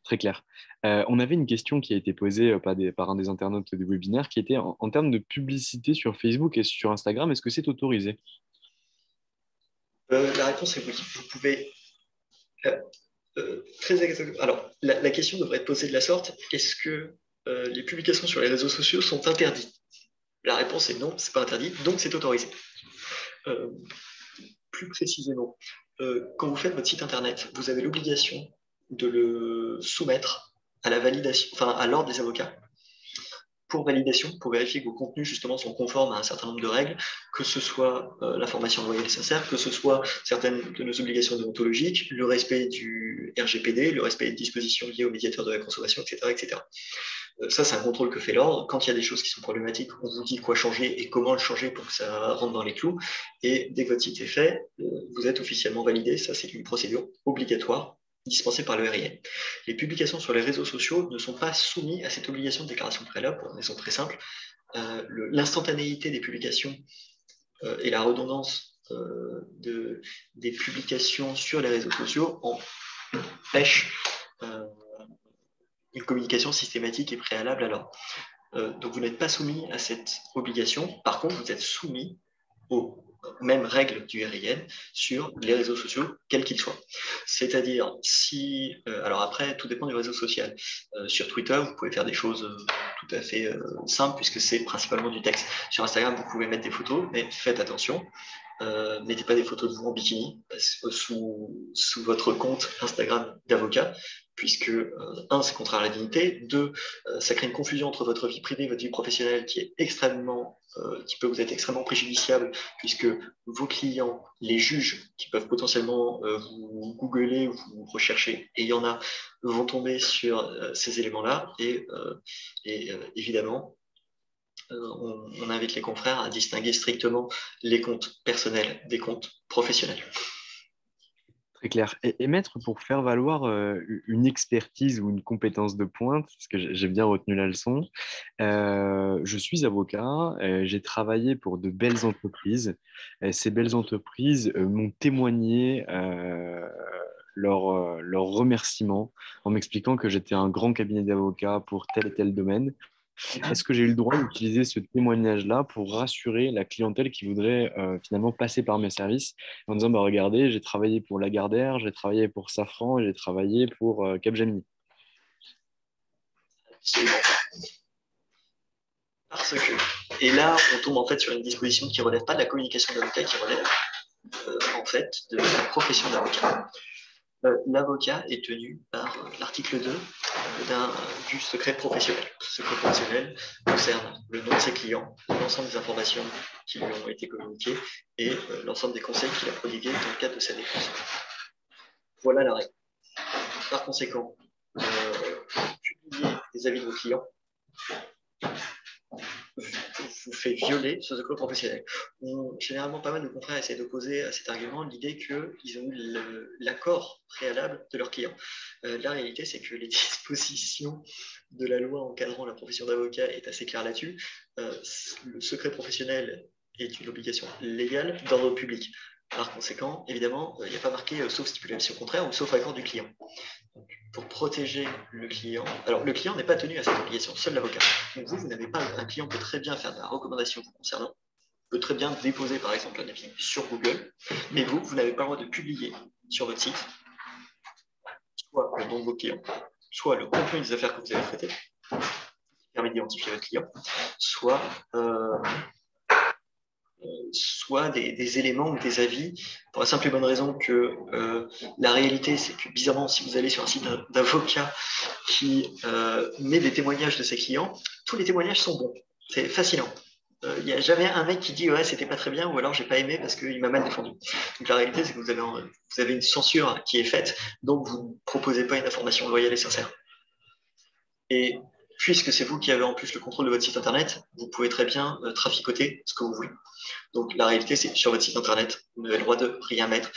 A: Très clair. On avait une question qui a été posée par un des internautes du webinaire qui était en termes de publicité sur Facebook et sur Instagram, est-ce que c'est autorisé?
B: La réponse est oui. Vous pouvez très exactement. Alors, la question devrait être posée de la sorte est-ce que les publications sur les réseaux sociaux sont interdites? La réponse est non, c'est pas interdit, donc c'est autorisé. Plus précisément, quand vous faites votre site internet, vous avez l'obligation de le soumettre à la validation, enfin à l'ordre des avocats pour validation, pour vérifier que vos contenus justement sont conformes à un certain nombre de règles, que ce soit la formation loyale et sincère, que ce soit certaines de nos obligations déontologiques, le respect du RGPD, le respect des dispositions liées aux médiateurs de la consommation, etc. etc. Ça, c'est un contrôle que fait l'ordre. Quand il y a des choses qui sont problématiques, on vous dit quoi changer et comment le changer pour que ça rentre dans les clous. Et dès que votre site est fait, vous êtes officiellement validé. Ça, c'est une procédure obligatoire dispensée par le RIN. Les publications sur les réseaux sociaux ne sont pas soumises à cette obligation de déclaration préalable pour une raison très simple. L'instantanéité des publications et la redondance des publications sur les réseaux sociaux empêchent une communication systématique et préalable à l'ordre. Donc vous n'êtes pas soumis à cette obligation. Par contre, vous êtes soumis aux mêmes règles du RIN sur les réseaux sociaux, quels qu'ils soient. C'est-à-dire, si... alors après, tout dépend du réseau social. Sur Twitter, vous pouvez faire des choses tout à fait simples, puisque c'est principalement du texte. Sur Instagram, vous pouvez mettre des photos, mais faites attention. mettez pas des photos de vous en bikini sous votre compte Instagram d'avocat, puisque, un, c'est contraire à la dignité, deux, ça crée une confusion entre votre vie privée et votre vie professionnelle qui peut vous être extrêmement préjudiciable, puisque vos clients, les juges qui peuvent potentiellement vous googler ou vous rechercher, et il y en a, vont tomber sur ces éléments-là, et évidemment, on invite les confrères à distinguer strictement les comptes personnels des comptes professionnels.
A: Très clair. Et maître, pour faire valoir une expertise ou une compétence de pointe, parce que j'ai bien retenu la leçon, je suis avocat, j'ai travaillé pour de belles entreprises. Ces belles entreprises m'ont témoigné leur remerciement en m'expliquant que j'étais un grand cabinet d'avocats pour tel et tel domaine. Est-ce que j'ai eu le droit d'utiliser ce témoignage-là pour rassurer la clientèle qui voudrait finalement passer par mes services en disant, bah, regardez, j'ai travaillé pour Lagardère, j'ai travaillé pour Safran et j'ai travaillé pour Capgemini.
B: Parce que, et là, on tombe en fait sur une disposition qui ne relève pas de la communication d'avocat, qui relève en fait de la profession d'avocat. L'avocat est tenu par l'article 2 du secret professionnel. Ce secret professionnel concerne le nom de ses clients, l'ensemble des informations qui lui ont été communiquées et l'ensemble des conseils qu'il a prodigués dans le cadre de sa défense. Voilà la règle. Par conséquent, publier des avis de vos clients vous fait violer ce secret professionnel. Généralement, pas mal de confrères essaient d'opposer à cet argument l'idée qu'ils ont eu l'accord préalable de leurs clients. La réalité, c'est que les dispositions de la loi encadrant la profession d'avocat est assez claire là-dessus. Le secret professionnel est une obligation légale d'ordre public. Par conséquent, évidemment, il n'y a pas marqué sauf stipulation contraire ou sauf accord du client. Donc, pour protéger le client, alors le client n'est pas tenu à cette obligation, seul l'avocat. Donc vous n'avez pas, un client peut très bien faire de la recommandation vous concernant, peut très bien déposer par exemple un avis sur Google, mais vous n'avez pas le droit de publier sur votre site soit le nom de vos clients, soit le contenu des affaires que vous avez traitées, qui permet d'identifier votre client, soit des éléments ou des avis, pour la simple et bonne raison que la réalité, c'est que bizarrement, si vous allez sur un site d'avocat qui met des témoignages de ses clients, tous les témoignages sont bons. C'est fascinant. Il n'y a jamais un mec qui dit ouais, c'était pas très bien ou alors j'ai pas aimé parce qu'il m'a mal défendu. Donc la réalité, c'est que vous avez une censure qui est faite, donc vous ne proposez pas une information loyale et sincère. Et puisque c'est vous qui avez en plus le contrôle de votre site internet, vous pouvez très bien traficoter ce que vous voulez. Donc la réalité, c'est que sur votre site internet, vous n'avez le droit de rien mettre.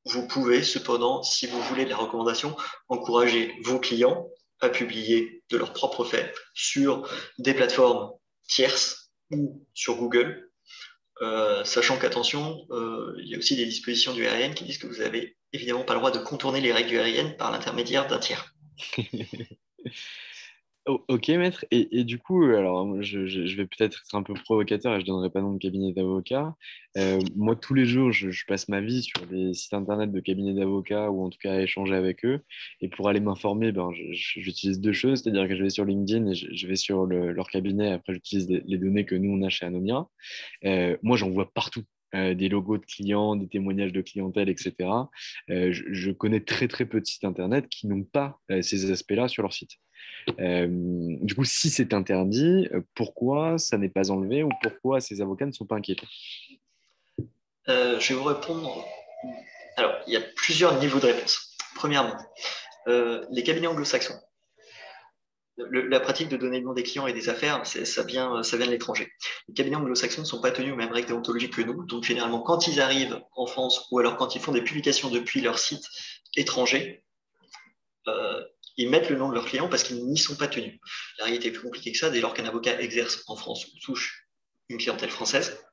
B: Vous pouvez cependant, si vous voulez de la recommandation, encourager vos clients à publier de leurs propres faits sur des plateformes tierces ou sur Google, sachant qu'attention, il y a aussi des dispositions du RIN qui disent que vous n'avez évidemment pas le droit de contourner les règles du RIN par l'intermédiaire d'un tiers.
A: Ok, maître. Et du coup, alors je vais peut-être être un peu provocateur et je ne donnerai pas nom de cabinet d'avocat. Moi, tous les jours, je passe ma vie sur des sites internet de cabinets d'avocats ou en tout cas à échanger avec eux. Et pour aller m'informer, ben, j'utilise deux choses, c'est-à-dire que je vais sur LinkedIn et je vais sur leur cabinet. Après, j'utilise les données que nous, on a chez Anomia. Moi, j'en vois partout. Des logos de clients, des témoignages de clientèle, etc. Je connais très très peu de sites internet qui n'ont pas ces aspects-là sur leur site. Du coup, si c'est interdit, pourquoi ça n'est pas enlevé ou pourquoi ces avocats ne sont pas inquiétés?
B: Je vais vous répondre. Alors, il y a plusieurs niveaux de réponse. Premièrement, les cabinets anglo-saxons. La pratique de donner le nom des clients et des affaires, ça vient de l'étranger. Les cabinets anglo-saxons ne sont pas tenus aux mêmes règles déontologiques que nous. Donc, généralement, quand ils arrivent en France ou alors quand ils font des publications depuis leur site étranger, ils mettent le nom de leurs clients parce qu'ils n'y sont pas tenus. La réalité est plus compliquée que ça. Dès lors qu'un avocat exerce en France ou touche une clientèle française,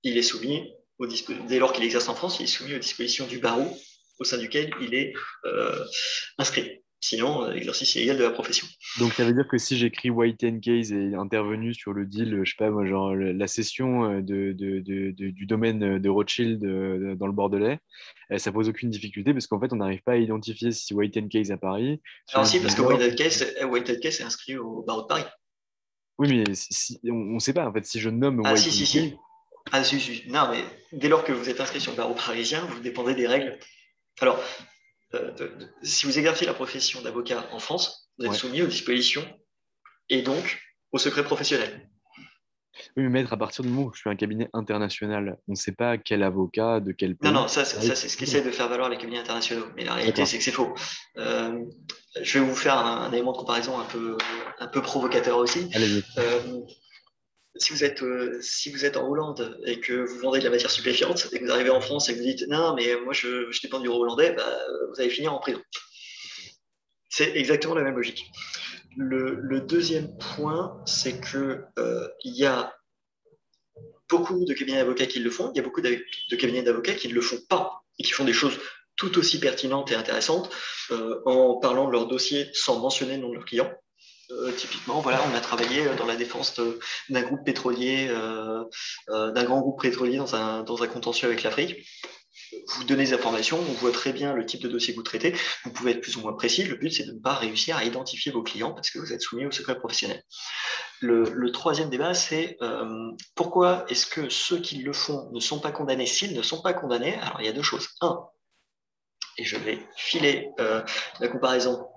B: il est soumis dès lors qu'il exerce en France, il est soumis aux dispositions du barreau au sein duquel il est inscrit. Sinon, exercice illégal de la profession.
A: Donc, ça veut dire que si j'écris White Case et intervenu sur le deal, je sais pas, moi, genre la cession du domaine de Rothschild dans le Bordelais, ça pose aucune difficulté parce qu'en fait, on n'arrive pas à identifier si White Case à Paris,
B: Alors
A: celui de
B: si, parce
A: New
B: que
A: York.
B: White Case est inscrit au barreau de Paris.
A: Oui, mais on ne sait pas. En fait, si je nomme
B: Ah
A: White
B: si, si,
A: Case,
B: si. Ah, non, mais dès lors que vous êtes inscrit sur le barreau parisien, vous dépendez des règles. Alors, si vous exercez la profession d'avocat en France, vous êtes
A: Ouais.
B: soumis aux dispositions et donc au secret professionnel.
A: Oui, mais maître, à partir du moment où je suis un cabinet international, on ne sait pas quel avocat de quel
B: Non, non,
A: pays.
B: ça c'est ce qu'essayent de faire valoir les cabinets internationaux. Mais la réalité,
A: D'accord.
B: c'est que c'est faux. Euh, je vais vous faire un élément de comparaison un peu provocateur aussi.
A: Allez-y.
B: Euh, si vous êtes en Hollande et que vous vendez de la matière stupéfiante et que vous arrivez en France et que vous dites non, mais moi je dépends du hollandais, bah, vous allez finir en prison. C'est exactement la même logique. Le deuxième point, c'est que il y a beaucoup de cabinets d'avocats qui le font, il y a beaucoup de cabinets d'avocats qui ne le font pas et qui font des choses tout aussi pertinentes et intéressantes en parlant de leur dossier sans mentionner le nom de leurs clients. Typiquement, voilà, on a travaillé dans la défense d'un groupe pétrolier, d'un grand groupe pétrolier dans un contentieux avec l'Afrique. Vous donnez des informations, on voit très bien le type de dossier que vous traitez, vous pouvez être plus ou moins précis, le but c'est de ne pas réussir à identifier vos clients parce que vous êtes soumis au secret professionnel. Le troisième débat, c'est pourquoi est-ce que ceux qui le font ne sont pas condamnés? S'ils ne sont pas condamnés, alors il y a deux choses. Un, et je vais filer la comparaison,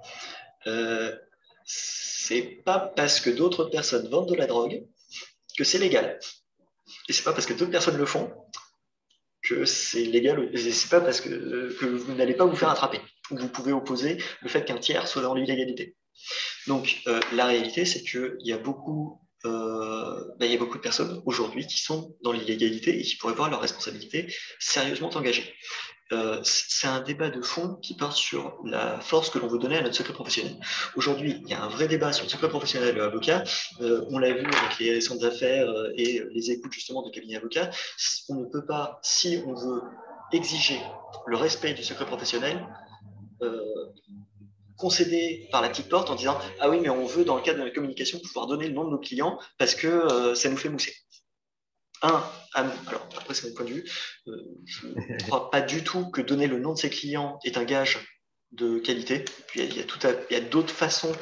B: c'est pas parce que d'autres personnes vendent de la drogue que c'est légal. Et c'est pas parce que d'autres personnes le font que c'est légal. Et c'est pas parce que vous n'allez pas vous faire attraper. Vous pouvez opposer le fait qu'un tiers soit dans l'illégalité. Donc la réalité, c'est qu'il y a il y a beaucoup de personnes aujourd'hui qui sont dans l'illégalité et qui pourraient voir leur responsabilité sérieusement engagée. C'est un débat de fond qui part sur la force que l'on veut donner à notre secret professionnel. Aujourd'hui, il y a un vrai débat sur le secret professionnel de l'avocat. On l'a vu avec les récentes affaires et les écoutes justement de cabinets d'avocats. On ne peut pas, si on veut exiger le respect du secret professionnel, euh, concéder par la petite porte en disant ah oui mais on veut dans le cadre de la communication pouvoir donner le nom de nos clients parce que ça nous fait mousser. Alors après c'est mon point de vue, je ne crois pas du tout que donner le nom de ses clients est un gage de qualité. Puis il y a d'autres façons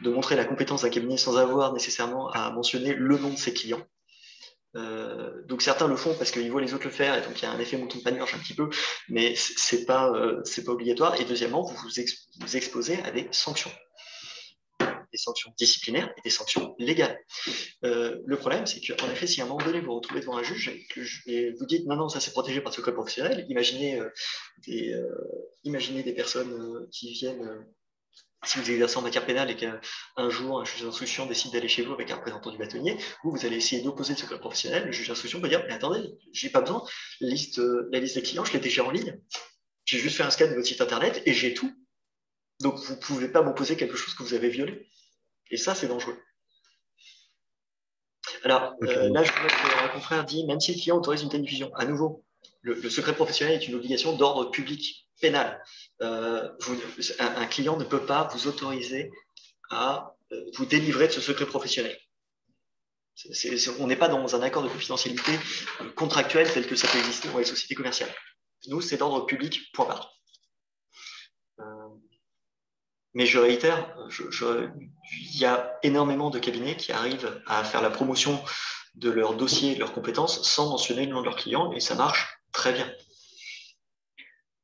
B: de montrer la compétence d'un cabinet sans avoir nécessairement à mentionner le nom de ses clients. Donc certains le font parce qu'ils voient les autres le faire et donc il y a un effet mouton de panurge un petit peu, mais c'est pas obligatoire. Et deuxièmement, vous exposez à des sanctions disciplinaires et des sanctions légales. Le problème, c'est qu'en effet, si à un moment donné vous vous retrouvez devant un juge et vous dites non, non, ça c'est protégé par le secret professionnel, imaginez des personnes qui viennent, si vous exercez en matière pénale et qu'un jour un juge d'instruction décide d'aller chez vous avec un représentant du bâtonnier, vous allez essayer d'opposer le secret professionnel, le juge d'instruction peut dire mais attendez, j'ai pas besoin, la liste des clients, je l'ai déjà en ligne, j'ai juste fait un scan de votre site internet et j'ai tout. Donc vous ne pouvez pas m'opposer quelque chose que vous avez violé. Et ça, c'est dangereux. Alors
A: Ok.
B: là, je vois qu'un confrère dit, même si le client autorise une telle diffusion, à nouveau, le secret professionnel est une obligation d'ordre public pénal. Un client ne peut pas vous autoriser à vous délivrer de ce secret professionnel. On n'est pas dans un accord de confidentialité contractuel tel que ça peut exister dans les sociétés commerciales. Nous, c'est d'ordre public, point barre. Mais je réitère, il y a énormément de cabinets qui arrivent à faire la promotion de leurs dossiers et de leurs compétences sans mentionner le nom de leurs clients et ça marche très bien.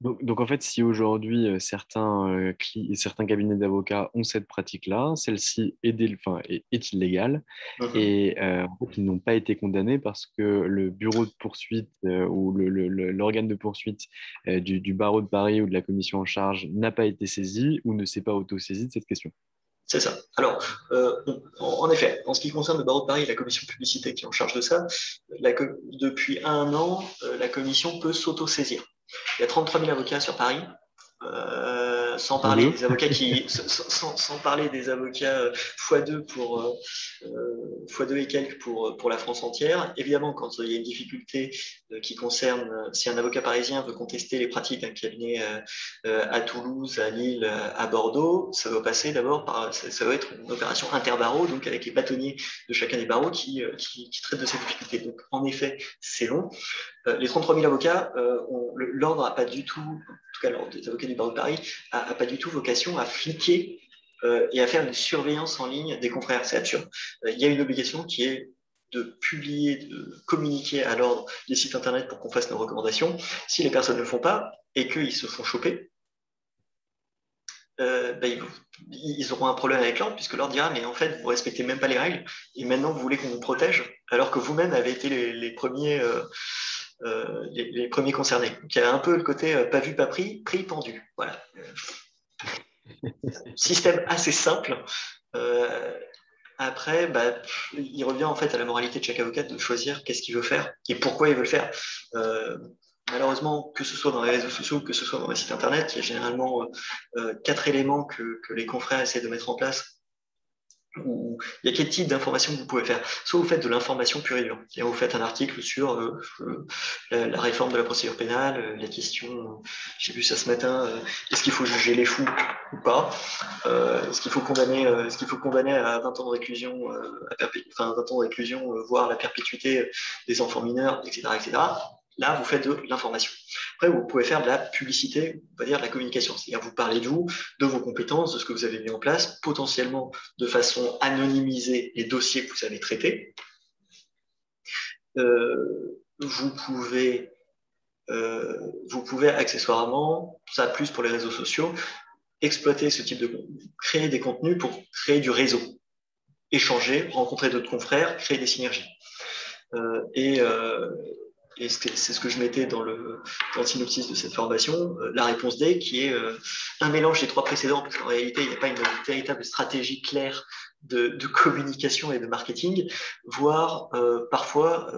A: Donc, en fait, si aujourd'hui certains cabinets d'avocats ont cette pratique-là, celle-ci est illégale
B: Mhm.
A: et en fait, ils n'ont pas été condamnés parce que le bureau de poursuite ou l'organe de poursuite du barreau de Paris ou de la commission en charge n'a pas été saisi ou ne s'est pas auto-saisi de cette question.
B: C'est ça. Alors, en effet, en ce qui concerne le barreau de Paris et la commission publicité qui est en charge de ça, depuis un an, la commission peut s'auto-saisir. Il y a 33 000 avocats sur Paris. Sans
A: En
B: parler
A: deux.
B: des avocats sans parler des avocats x2 x2 et quelques pour la France entière. Évidemment, quand il y a une difficulté qui concerne, si un avocat parisien veut contester les pratiques d'un cabinet à Toulouse, à Lille, à Bordeaux, ça va passer d'abord ça va être une opération interbarreau, donc avec les bâtonniers de chacun des barreaux qui traitent de ces difficultés. Donc, en effet, c'est long. Les 33 000 avocats, l'ordre n'a pas du tout, en tout cas l'ordre des avocats du barreau de Paris, n'a pas du tout vocation à fliquer et à faire une surveillance en ligne des confrères. C'est absurde. Il y a une obligation qui est de publier, de communiquer à l'ordre des sites internet pour qu'on fasse nos recommandations. Si les personnes ne le font pas et qu'ils se font choper, ils auront un problème avec l'ordre, puisque l'ordre dira, mais en fait, vous respectez même pas les règles, et maintenant vous voulez qu'on vous protège, alors que vous-même avez été les premiers, les premiers concernés. Donc il y a un peu le côté pas vu, pas pris, pris, pendu. Voilà. Système assez simple. Après, il revient en fait à la moralité de chaque avocat de choisir qu'est-ce qu'il veut faire et pourquoi il veut le faire. Malheureusement, que ce soit dans les réseaux sociaux, que ce soit dans les sites internet, il y a généralement 4 éléments que les confrères essaient de mettre en place. Il y a quel type d'information que vous pouvez faire? Soit vous faites de l'information pure et dure, c'est-à-dire vous faites un article sur la réforme de la procédure pénale, la question, j'ai vu ça ce matin, est-ce qu'il faut juger les fous ou pas? Est-ce qu'il faut condamner à 20 ans de réclusion, enfin 20 ans de réclusion, voire la perpétuité des enfants mineurs, etc., etc. Là, vous faites de l'information. Après, vous pouvez faire de la publicité, on va dire de la communication, c'est-à-dire vous parlez de vous, de vos compétences, de ce que vous avez mis en place, potentiellement de façon anonymisée les dossiers que vous avez traités. Vous pouvez accessoirement, ça plus pour les réseaux sociaux, exploiter ce type de créer des contenus pour créer du réseau, échanger, rencontrer d'autres confrères, créer des synergies. Et c'est ce que je mettais dans le synopsis de cette formation, la réponse D, qui est un mélange des 3 précédents, parce qu'en réalité, il n'y a pas une véritable stratégie claire de communication et de marketing, voire parfois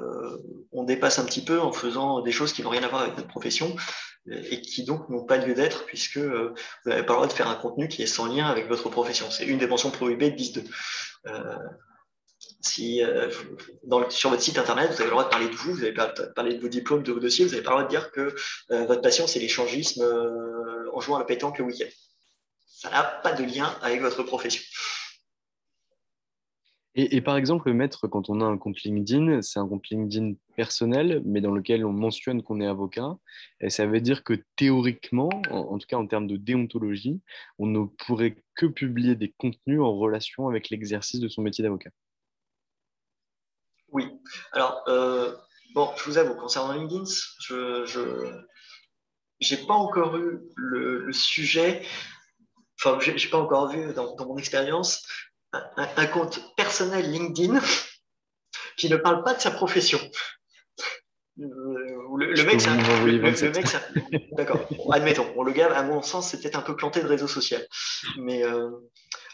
B: on dépasse un petit peu en faisant des choses qui n'ont rien à voir avec notre profession et qui donc n'ont pas lieu d'être, puisque vous n'avez pas le droit de faire un contenu qui est sans lien avec votre profession. C'est une des mentions prohibées de 10.2. Si sur votre site internet, vous avez le droit de parler de vous, vous avez le droit de parler de vos diplômes, de vos dossiers, vous n'avez pas le droit de dire que votre passion, c'est l'échangisme en jouant à la pétanque le week-end. Ça n'a pas de lien avec votre profession.
A: Et par exemple, mettre, quand on a un compte LinkedIn, c'est un compte LinkedIn personnel, mais dans lequel on mentionne qu'on est avocat. Et ça veut dire que théoriquement, en tout cas en termes de déontologie, on ne pourrait que publier des contenus en relation avec l'exercice de son métier d'avocat.
B: Oui. Alors, bon, je vous avoue, concernant LinkedIn, je n'ai pas encore eu le sujet, enfin, j'ai pas encore vu dans mon expérience un compte personnel LinkedIn qui ne parle pas de sa profession. Le mec, d'accord, bon, admettons, le gars, à mon sens, c'est peut-être un peu planté de réseau social. Mais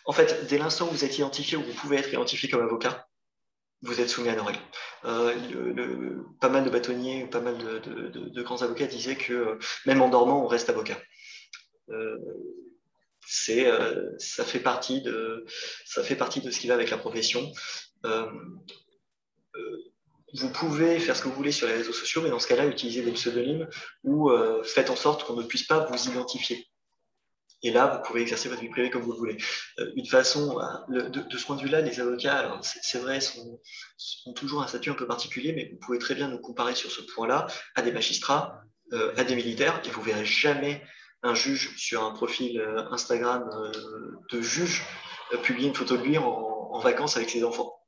B: en fait, dès l'instant où vous êtes identifié, ou vous pouvez être identifié comme avocat, vous êtes soumis à nos règles. Pas mal de bâtonniers, pas mal de grands avocats disaient que même en dormant, on reste avocat. Ça fait partie de ce qui va avec la profession. Vous pouvez faire ce que vous voulez sur les réseaux sociaux, mais dans ce cas-là, utilisez des pseudonymes ou faites en sorte qu'on ne puisse pas vous identifier. Et là, vous pouvez exercer votre vie privée comme vous le voulez. Une façon, de ce point de vue-là, les avocats, alors c'est vrai, ont toujours un statut un peu particulier, mais vous pouvez très bien nous comparer sur ce point-là à des magistrats, à des militaires, et vous verrez jamais un juge sur un profil Instagram de juge publier une photo de lui en vacances avec ses enfants.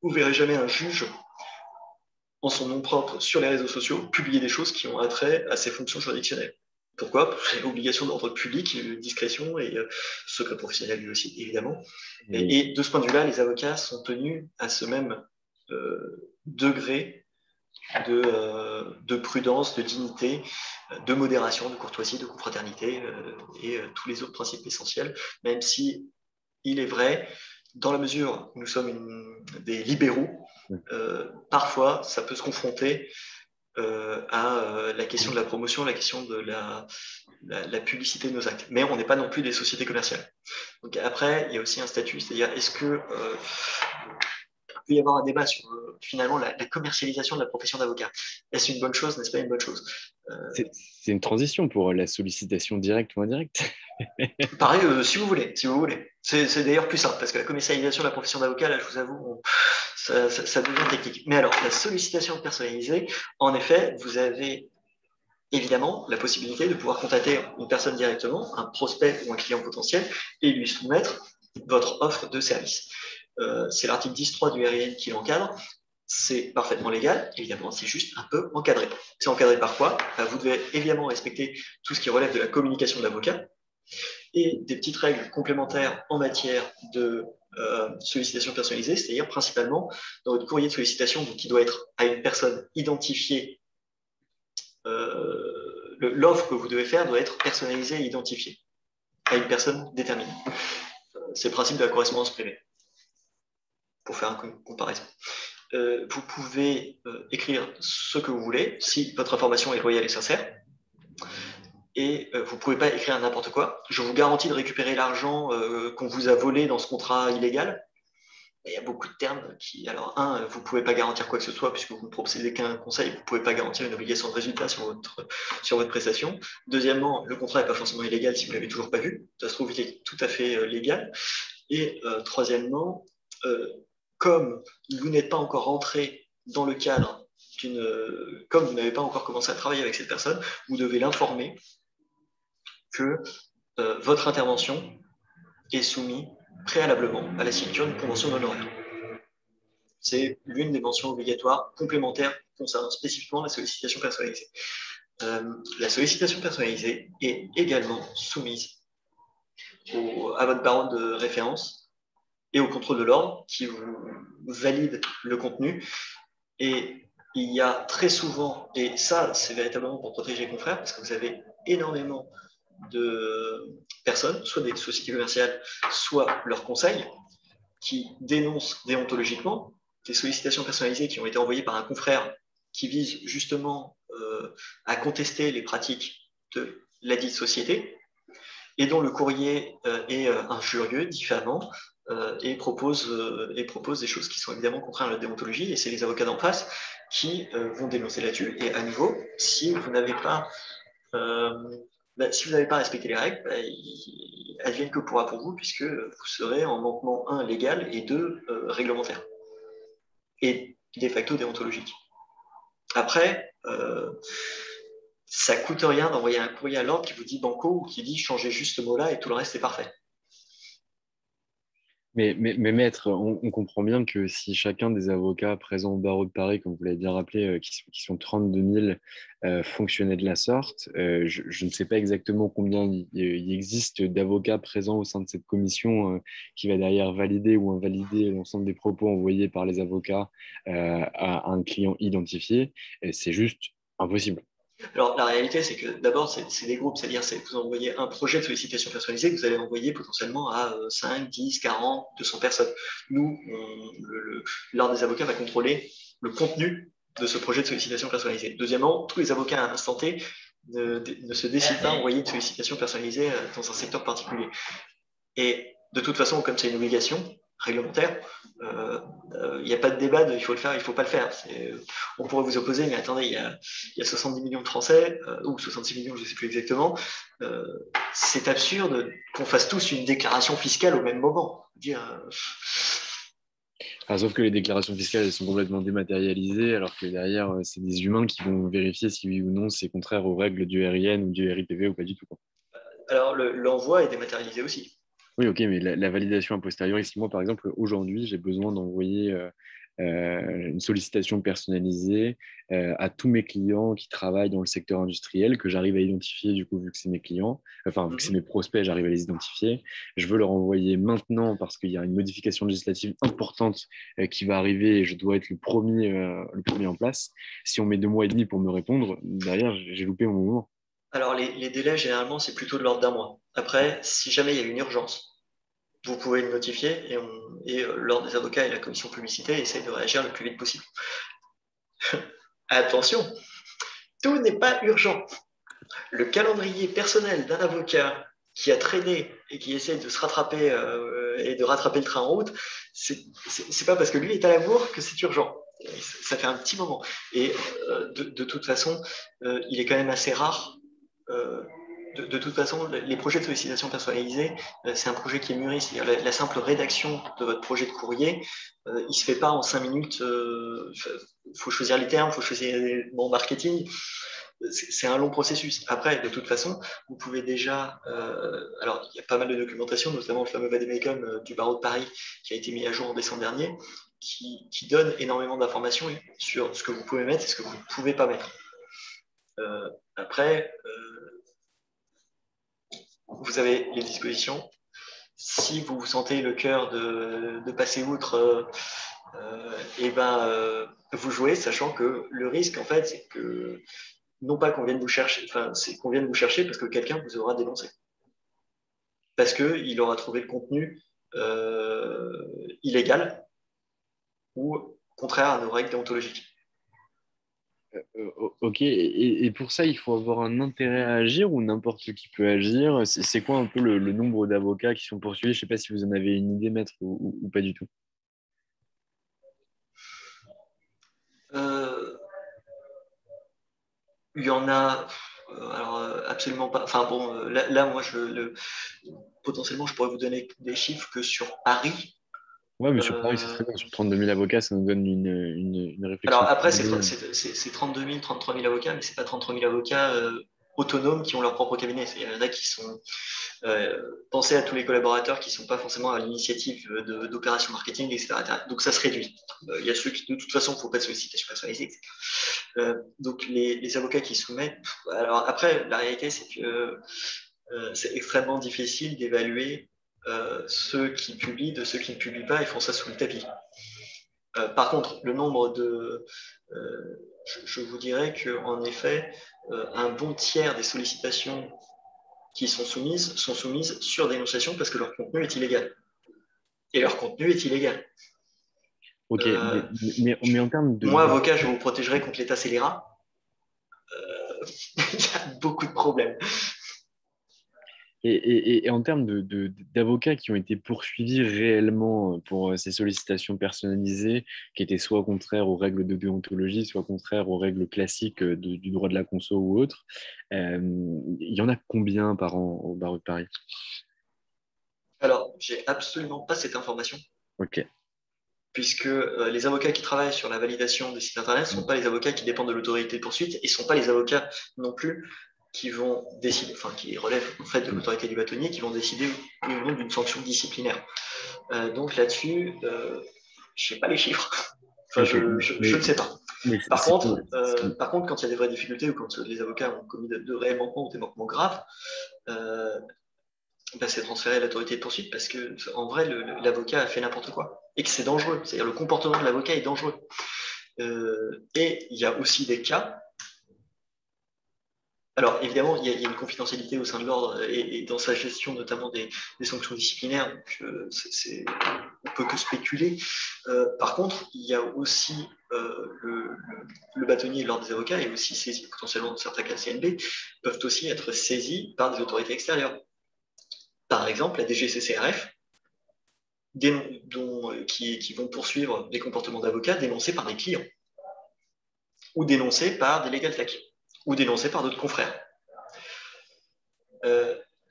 B: Vous verrez jamais un juge en son nom propre sur les réseaux sociaux publier des choses qui ont attrait à ses fonctions juridictionnelles. Pourquoi? C'est l'obligation d'ordre public, discrétion et secret professionnel lui aussi, évidemment. Et de ce point de vue-là, les avocats sont tenus à ce même degré de prudence, de dignité, de modération, de courtoisie, de confraternité et tous les autres principes essentiels, même si il est vrai, dans la mesure où nous sommes des libéraux, parfois ça peut se confronter à la question de la promotion, la question de la publicité de nos actes. Mais on n'est pas non plus des sociétés commerciales. Donc après, il y a aussi un statut, c'est-à-dire est-ce que il peut y avoir un débat sur finalement la commercialisation de la profession d'avocat. Est-ce une bonne chose, n'est-ce pas une bonne chose?
A: C'est une transition pour la sollicitation directe ou indirecte.
B: Pareil, si vous voulez, si vous voulez. C'est d'ailleurs plus simple, parce que la commercialisation de la profession d'avocat, là, je vous avoue, ça devient technique. Mais alors, la sollicitation personnalisée, en effet, vous avez évidemment la possibilité de pouvoir contacter une personne directement, un prospect ou un client potentiel, et lui soumettre votre offre de service. c'est l'article 10.3 du RIN qui l'encadre. C'est parfaitement légal, évidemment, c'est juste un peu encadré. C'est encadré par quoi? Vous devez évidemment respecter tout ce qui relève de la communication de l'avocat et des petites règles complémentaires en matière de sollicitation personnalisée, c'est-à-dire principalement dans votre courrier de sollicitation, donc, qui doit être à une personne identifiée. L'offre que vous devez faire doit être personnalisée et identifiée à une personne déterminée. C'est le principe de la correspondance privée, pour faire une comparaison. Vous pouvez écrire ce que vous voulez, si votre information est loyale et sincère, et vous ne pouvez pas écrire n'importe quoi. Je vous garantis de récupérer l'argent qu'on vous a volé dans ce contrat illégal. Il y a beaucoup de termes qui... Alors, vous ne pouvez pas garantir quoi que ce soit puisque vous ne procédez qu'à un conseil, vous ne pouvez pas garantir une obligation de résultat sur votre prestation. Deuxièmement, le contrat n'est pas forcément illégal si vous ne l'avez toujours pas vu. Ça se trouve, il est tout à fait légal. Et troisièmement, comme vous n'êtes pas encore rentré dans le cadre comme vous n'avez pas encore commencé à travailler avec cette personne, vous devez l'informer que votre intervention est soumise préalablement à la signature d'une convention d'honoraires. C'est l'une des mentions obligatoires complémentaires concernant spécifiquement la sollicitation personnalisée. La sollicitation personnalisée est également soumise à votre baronne de référence et au contrôle de l'ordre qui vous valide le contenu. Et il y a très souvent, et ça c'est véritablement pour protéger les confrères, parce que vous avez énormément de personnes, soit des sociétés commerciales, soit leurs conseils, qui dénoncent déontologiquement des sollicitations personnalisées qui ont été envoyées par un confrère qui vise justement à contester les pratiques de ladite société, et dont le courrier est injurieux, diffamant, et propose des choses qui sont évidemment contraires à la déontologie, et c'est les avocats d'en face qui vont dénoncer là-dessus. Et à nouveau, si vous n'avez pas respecté les règles, elles adviennent que pourra pour vous, puisque vous serez en manquement 1 légal et 2 réglementaire, et de facto déontologique. Après, ça ne coûte rien d'envoyer un courrier à l'ordre qui vous dit banco ou qui dit changez juste ce mot-là et tout le reste est parfait.
A: Mais maître, on comprend bien que si chacun des avocats présents au barreau de Paris, comme vous l'avez bien rappelé, qui sont 32 000, fonctionnait de la sorte, je ne sais pas exactement combien il existe d'avocats présents au sein de cette commission qui va derrière valider ou invalider l'ensemble des propos envoyés par les avocats à un client identifié. C'est juste impossible.
B: Alors, la réalité, c'est que d'abord, c'est des groupes, c'est-à-dire que vous envoyez un projet de sollicitation personnalisée que vous allez envoyer potentiellement à 5, 10, 40, 200 personnes. Nous, l'ordre des avocats va contrôler le contenu de ce projet de sollicitation personnalisée. Deuxièmement, tous les avocats à un instant T ne se décident pas à envoyer une sollicitation personnalisée dans un secteur particulier. Et de toute façon, comme c'est une obligation réglementaire, il n'y a pas de débat il faut le faire, il ne faut pas le faire. On pourrait vous opposer, mais attendez, il y a 70 millions de Français, ou 66 millions, je ne sais plus exactement. C'est absurde qu'on fasse tous une déclaration fiscale au même moment.
A: Sauf que les déclarations fiscales, elles sont complètement dématérialisées, alors que derrière, c'est des humains qui vont vérifier si oui ou non c'est contraire aux règles du RIN ou du RIPV ou pas du tout, quoi.
B: Alors, l'envoi est dématérialisé aussi.
A: Oui, ok, mais la validation a posteriori, si moi, par exemple, aujourd'hui, j'ai besoin d'envoyer une sollicitation personnalisée à tous mes clients qui travaillent dans le secteur industriel, que j'arrive à identifier, du coup, vu que c'est mes clients, enfin, vu que c'est mes prospects, j'arrive à les identifier. Je veux leur envoyer maintenant parce qu'il y a une modification législative importante qui va arriver et je dois être le premier en place. Si on met 2 mois et demi pour me répondre, derrière, j'ai loupé mon moment.
B: Alors, les délais, généralement, c'est plutôt de l'ordre d'un mois. Après, si jamais il y a une urgence, vous pouvez le notifier et l'ordre des avocats et la commission publicité essayent de réagir le plus vite possible. Attention, tout n'est pas urgent. Le calendrier personnel d'un avocat qui a traîné et qui essaie de se rattraper et de rattraper le train en route, c'est pas parce que lui est à l'amour que c'est urgent. Ça fait un petit moment. Et de toute façon, il est quand même assez rare. De toute façon, les projets de sollicitation personnalisée, c'est un projet qui est mûri. C'est-à-dire la simple rédaction de votre projet de courrier, il ne se fait pas en 5 minutes. Il faut choisir les termes, il faut choisir les mots marketing. c'est un long processus. Après, de toute façon, vous pouvez déjà. Alors, il y a pas mal de documentation, notamment le fameux vademecum du barreau de Paris qui a été mis à jour en décembre dernier, qui donne énormément d'informations sur ce que vous pouvez mettre et ce que vous ne pouvez pas mettre. Après, vous avez les dispositions. Si vous sentez le cœur de passer outre, vous jouez, sachant que le risque, en fait, c'est que non pas qu'on vienne vous chercher, enfin, c'est qu'on vienne vous chercher parce que quelqu'un vous aura dénoncé. Parce qu'il aura trouvé le contenu illégal ou contraire à nos règles déontologiques.
A: Ok, et pour ça, il faut avoir un intérêt à agir ou n'importe qui peut agir? C'est quoi un peu le nombre d'avocats qui sont poursuivis? Je ne sais pas si vous en avez une idée, maître, ou pas du tout.
B: Euh, il y en a, absolument pas. Enfin bon, là moi, potentiellement, je pourrais vous donner des chiffres que sur Paris.
A: Ouais, mais sur Paris, c'est
B: Euh,
A: très bien. Sur 32 000 avocats, ça nous donne une réflexion.
B: alors après, c'est 32 000, 33 000 avocats, mais c'est pas 33 000 avocats autonomes qui ont leur propre cabinet. Il y en a qui sont pensez à tous les collaborateurs qui ne sont pas forcément à l'initiative d'opérations marketing, etc., etc. Donc ça se réduit. Il y a ceux qui, de toute façon, il ne faut pas de sollicitation personnalisée. Donc les avocats qui soumettent. Alors après, la réalité, c'est que c'est extrêmement difficile d'évaluer ceux qui publient de ceux qui ne publient pas et font ça sous le tapis. Par contre, le nombre de. Je vous dirais qu'en effet, un bon tiers des sollicitations qui sont soumises sur dénonciation parce que leur contenu est illégal. Et leur contenu est illégal.
A: Ok,
B: Euh,
A: mais en termes
B: Moi, avocat, je vous protégerai contre l'état scélérat. Il y a beaucoup de problèmes.
A: et en termes d'avocats qui ont été poursuivis réellement pour ces sollicitations personnalisées, qui étaient soit contraires aux règles de déontologie, soit contraires aux règles classiques du droit de la conso ou autre, il y en a combien par an au barreau de Paris?
B: Alors, j'ai absolument pas cette information,
A: Ok.
B: puisque les avocats qui travaillent sur la validation des sites internet ne sont pas les avocats qui dépendent de l'autorité de poursuite et ne sont pas les avocats non plus qui vont décider, enfin qui relèvent en fait de l'autorité du bâtonnier, qui vont décider ou non d'une sanction disciplinaire. Donc là-dessus, je sais pas les chiffres. Enfin,
A: Ok,
B: je ne sais pas.
A: mais
B: Par contre, quand il y a des vraies difficultés ou quand les avocats ont commis de réels manquements ou des manquements graves, euh, c'est transféré à l'autorité de poursuite parce que en vrai, l'avocat a fait n'importe quoi et que c'est dangereux. C'est-à-dire le comportement de l'avocat est dangereux. Et il y a aussi des cas. Alors évidemment, il y a une confidentialité au sein de l'ordre et dans sa gestion notamment des sanctions disciplinaires. Donc, on peut que spéculer. Par contre, il y a aussi le bâtonnier et l'ordre des avocats est aussi saisi, potentiellement dans certains cas le CNB, peuvent aussi être saisis par des autorités extérieures. Par exemple, la DGCCRF, qui vont poursuivre des comportements d'avocats dénoncés par des clients, ou dénoncés par des legal tech, ou dénoncés par d'autres confrères.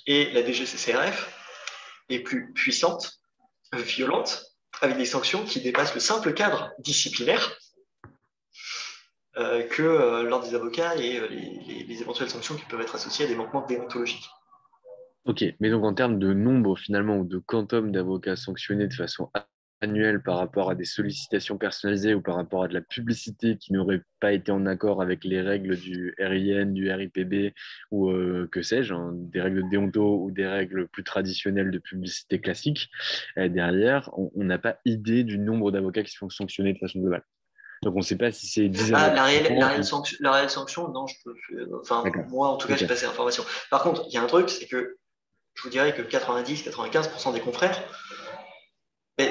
B: Et la DGCCRF est plus puissante, violente, avec des sanctions qui dépassent le simple cadre disciplinaire que l'ordre des avocats et les éventuelles sanctions qui peuvent être associées à des manquements déontologiques.
A: Ok, mais donc en termes de nombre finalement ou de quantum d'avocats sanctionnés de façon annuelle par rapport à des sollicitations personnalisées ou par rapport à de la publicité qui n'aurait pas été en accord avec les règles du RIN, du RIPB ou que sais-je, hein, des règles de déonto ou des règles plus traditionnelles de publicité classique, derrière, on n'a pas idée du nombre d'avocats qui se font sanctionner de façon globale. Donc on ne sait pas si c'est 10
B: Ah,
A: avocats par an.
B: la réelle sanction, non, enfin,
A: D'accord.
B: moi en tout cas,
A: Ok.
B: j'ai pas ces informations. Par contre, il y a un truc, c'est que je vous dirais que 90-95% des confrères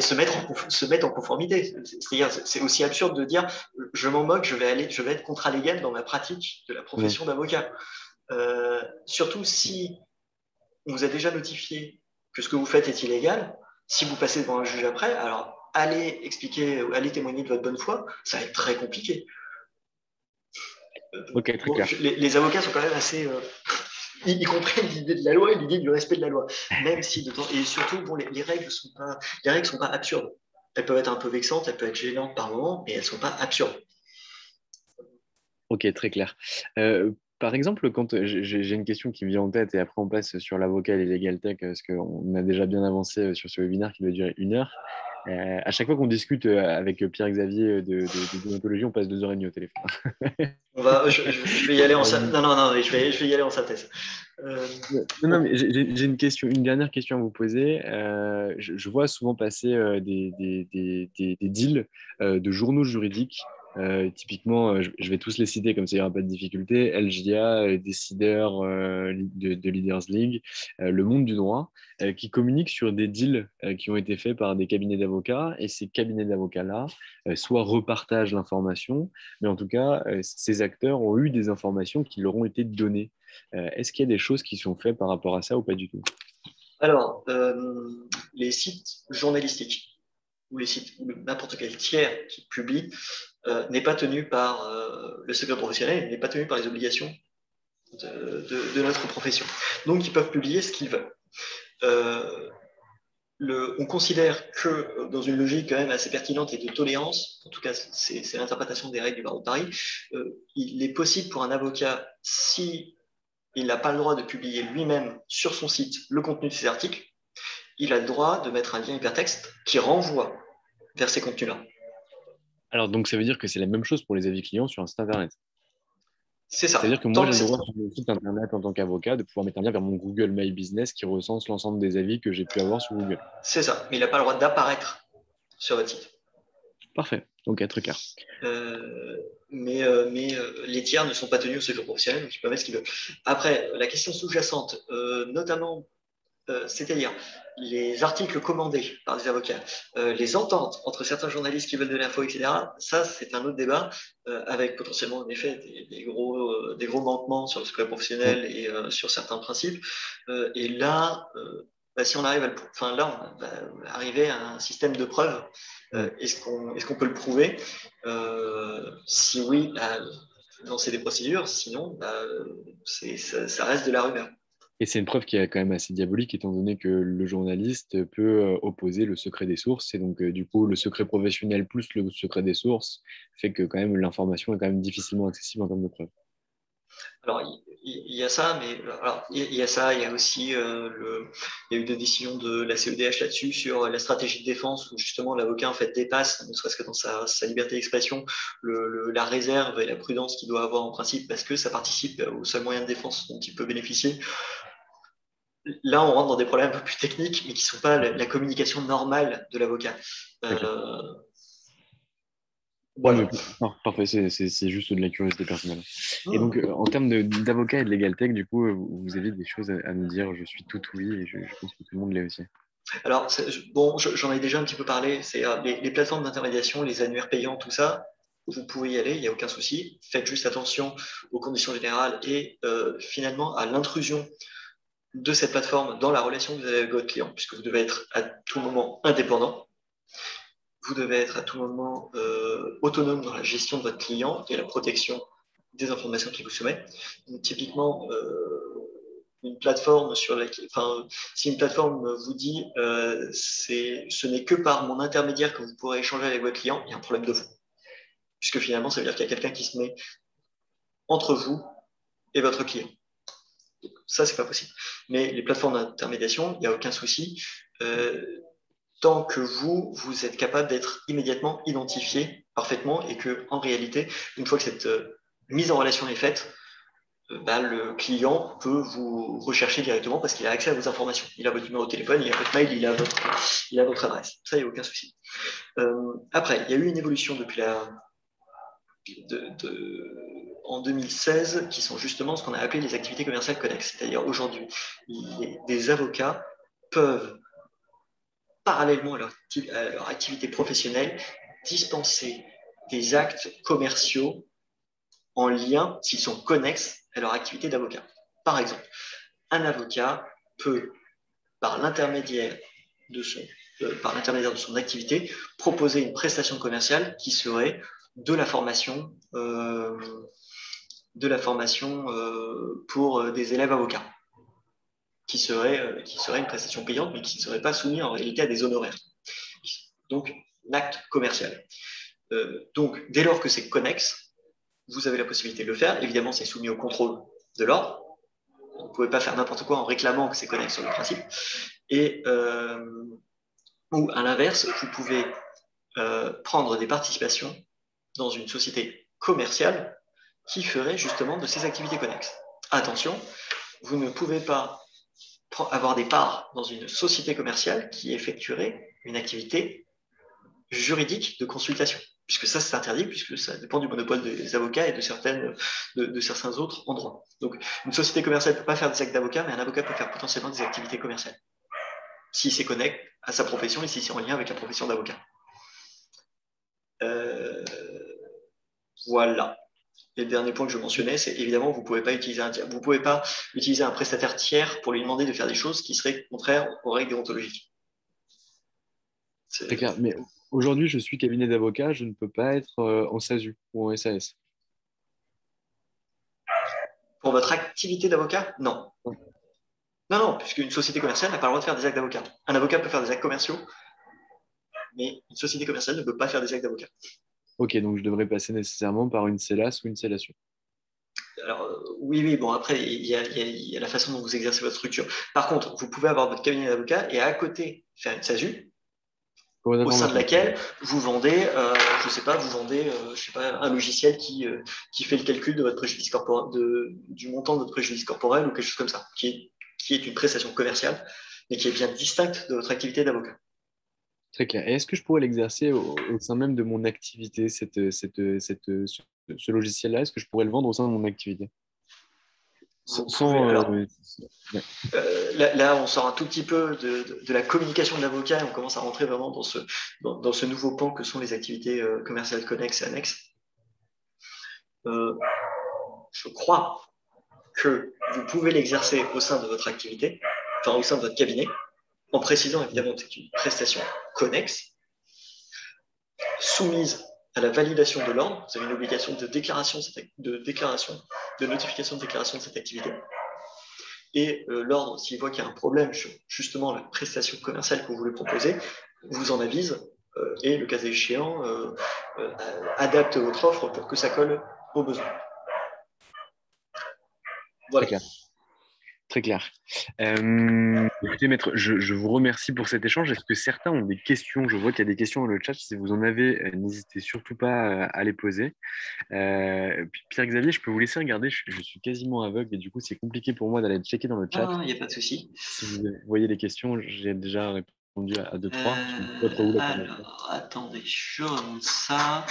B: se mettent en conformité. C'est-à-dire, c'est aussi absurde de dire je m'en moque, je vais être contralégal dans ma pratique de la
A: Mhm.
B: profession d'avocat. Surtout si on vous a déjà notifié que ce que vous faites est illégal, si vous passez devant un juge après, alors allez expliquer, allez témoigner de votre bonne foi, ça va être très compliqué.
A: Ok, très
B: Bon,
A: clair.
B: les avocats sont quand même assez. Ils comprennent l'idée de la loi et l'idée du respect de la loi. Même si de temps. Et surtout, bon, les règles sont pas absurdes. Elles peuvent être un peu vexantes, elles peuvent être gênantes par moment, mais elles sont pas absurdes.
A: Ok, très clair. Par exemple, quand j'ai une question qui me vient en tête et après on passe sur l'avocat et les legal tech, parce qu'on a déjà bien avancé sur ce webinaire qui doit durer 1 heure. À chaque fois qu'on discute avec Pierre-Xavier de déontologie, on passe 2 heures et demie au téléphone.
B: Je vais y aller en
A: Euh,
B: non, non, non, je vais y aller en synthèse.
A: non, non, mais j'ai une question, une dernière question à vous poser. Je vois souvent passer des deals de journaux juridiques. Typiquement, je vais tous les citer comme ça, il n'y aura pas de difficulté. LGA, Décideur de Leaders League, Le Monde du Droit, qui communiquent sur des deals qui ont été faits par des cabinets d'avocats. Et ces cabinets d'avocats-là, soit repartagent l'information, mais en tout cas, ces acteurs ont eu des informations qui leur ont été données. Est-ce qu'il y a des choses qui sont faites par rapport à ça ou pas du tout?
B: Alors, les sites journalistiques ou les sites ou n'importe quel tiers qui publie n'est pas tenu par le secret professionnel, n'est pas tenu par les obligations de notre profession. Donc, ils peuvent publier ce qu'ils veulent. Euh, on considère que dans une logique quand même assez pertinente et de tolérance, en tout cas c'est l'interprétation des règles du barreau de Paris, il est possible pour un avocat, si il n'a pas le droit de publier lui-même sur son site le contenu de ses articles, il a le droit de mettre un lien hypertexte qui renvoie vers ces contenus-là.
A: Alors, donc, ça veut dire que c'est la même chose pour les avis clients sur un site internet.
B: C'est
A: C'est-à-dire
B: ça.
A: que moi,
B: Tant
A: j'ai
B: que
A: le
B: c'est
A: droit sur mon site internet en tant qu'avocat de pouvoir mettre un lien vers mon Google My Business qui recense l'ensemble des avis que j'ai pu avoir sur Google.
B: c'est ça, mais il n'a pas le droit d'apparaître sur votre site.
A: Parfait. Donc, très clair.
B: Mais les tiers ne sont pas tenus au secret professionnel, donc ils peuvent mettre ce qu'ils veulent. Après, la question sous-jacente, notamment c'est-à-dire les articles commandés par des avocats, les ententes entre certains journalistes qui veulent de l'info, etc. Ça, c'est un autre débat avec potentiellement en effet des gros manquements sur le secret
A: Ouais.
B: professionnel et sur certains principes. Et là, bah, si on arrive enfin là, on va arriver à un système de preuve.
A: Ouais.
B: Est-ce qu'on peut le prouver? Si oui, bah, lancer des procédures. Sinon, bah, ça reste de la rumeur.
A: Et c'est une preuve qui est quand même assez diabolique, étant donné que le journaliste peut opposer le secret des sources. Et donc, du coup, le secret professionnel plus le secret des sources fait que quand même l'information est quand même difficilement accessible en termes de preuve.
B: Alors, il y a ça, mais alors, il y a ça, il y a aussi il y a eu des décisions de la CEDH là-dessus sur la stratégie de défense où justement l'avocat en fait dépasse, ne serait-ce que dans sa liberté d'expression, la réserve et la prudence qu'il doit avoir en principe parce que ça participe au seul moyen de défense dont il peut bénéficier. Là, on rentre dans des problèmes un peu plus techniques, mais qui ne sont pas la communication normale de l'avocat.
A: Très clair. Non, mais
B: Voilà.
A: parfait, c'est juste de la curiosité personnelle. Et donc,
B: Hmm.
A: en termes d'avocat et de legal tech, du coup, vous avez des choses à nous dire. Je suis tout oui et je pense que tout le monde l'est aussi.
B: Alors, bon, j'en ai déjà un petit peu parlé, c'est les plateformes d'intermédiation, les annuaires payants, tout ça, vous pouvez y aller, il n'y a aucun souci. Faites juste attention aux conditions générales et finalement à l'intrusion de cette plateforme dans la relation que vous avez avec votre client, puisque vous devez être à tout moment indépendant, vous devez être à tout moment autonome dans la gestion de votre client et la protection des informations qu'il vous soumet. Donc, typiquement, une plateforme sur laquelle, enfin, si une plateforme vous dit ce n'est que par mon intermédiaire que vous pourrez échanger avec votre client, il y a un problème de fond. Puisque finalement, ça veut dire qu'il y a quelqu'un qui se met entre vous et votre client. Donc, ça, c'est pas possible. Mais les plateformes d'intermédiation, il n'y a aucun souci. Tant que vous êtes capable d'être immédiatement identifié parfaitement et que, en réalité, une fois que cette mise en relation est faite, bah, le client peut vous rechercher directement parce qu'il a accès à vos informations. Il a votre numéro de téléphone, il a votre mail, il a votre adresse. Ça, il n'y a aucun souci. Après, il y a eu une évolution depuis en 2016 qui sont justement ce qu'on a appelé les activités commerciales connexes. C'est-à-dire aujourd'hui, des avocats peuvent, parallèlement à leur activité professionnelle, dispenser des actes commerciaux en lien, s'ils sont connexes, à leur activité d'avocat. Par exemple, un avocat peut, par l'intermédiaire de son activité, proposer une prestation commerciale qui serait de la formation, pour des élèves avocats, qui serait une prestation payante, mais qui ne serait pas soumise en réalité à des honoraires. Donc, l'acte commercial. Donc, dès lors que c'est connexe, vous avez la possibilité de le faire. Évidemment, c'est soumis au contrôle de l'ordre. Vous ne pouvez pas faire n'importe quoi en réclamant que c'est connexe sur le principe. Et, ou à l'inverse, vous pouvez prendre des participations dans une société commerciale qui ferait justement de ces activités connexes. Attention, vous ne pouvez pas avoir des parts dans une société commerciale qui effectuerait une activité juridique de consultation, puisque ça c'est interdit, puisque ça dépend du monopole des avocats et de certains autres endroits. Donc une société commerciale ne peut pas faire des actes d'avocat, mais un avocat peut faire potentiellement des activités commerciales, s'il s'est connecté à sa profession et s'il est en lien avec la profession d'avocat. Voilà. Et le dernier point que je mentionnais, c'est évidemment, vous ne pouvez pas utiliser un prestataire tiers pour lui demander de faire des choses qui seraient contraires aux règles déontologiques.
A: Très clair. Mais aujourd'hui, je suis cabinet d'avocat, je ne peux pas être en SASU ou en SAS.
B: Pour votre activité d'avocat, non. Non, puisqu'une société commerciale n'a pas le droit de faire des actes d'avocat. Un avocat peut faire des actes commerciaux, mais une société commerciale ne peut pas faire des actes d'avocat.
A: Ok, donc je devrais passer nécessairement par une CELAS ou une CELASU.
B: Alors, oui, bon, après, il y a la façon dont vous exercez votre structure. Par contre, vous pouvez avoir votre cabinet d'avocat et à côté faire une SASU, au sein de laquelle vous vendez, je sais pas, un logiciel qui fait le calcul de votre préjudice du montant de votre préjudice corporel ou quelque chose comme ça, qui est une prestation commerciale, mais qui est bien distincte de votre activité d'avocat.
A: Très clair. Et est-ce que je pourrais l'exercer au sein même de mon activité, ce logiciel-là, est-ce que je pourrais le vendre au sein de mon activité? Ouais.
B: Là, on sort un tout petit peu de la communication de l'avocat et on commence à rentrer vraiment dans ce nouveau pan que sont les activités commerciales connexes et annexes. Je crois que vous pouvez l'exercer au sein de votre activité, enfin au sein de votre cabinet, en précisant évidemment que c'est une prestation connexe, soumise à la validation de l'ordre. Vous avez une obligation de notification de déclaration de cette activité. Et l'ordre, s'il voit qu'il y a un problème sur justement la prestation commerciale que vous voulez proposer, vous en avise et le cas échéant adapte votre offre pour que ça colle aux besoins. Voilà.
A: Très clair. Très clair. Écoutez, maître, je vous remercie pour cet échange. Est-ce que certains ont des questions? Je vois qu'il y a des questions dans le chat. Si vous en avez, n'hésitez surtout pas à les poser. Pierre-Xavier, je peux vous laisser regarder. Je suis quasiment aveugle et du coup, c'est compliqué pour moi d'aller checker dans le chat.
B: Ah, il n'y a pas de souci.
A: Si vous voyez les questions, j'ai déjà répondu à deux, trois.
B: Alors, attendez, je remonte ça.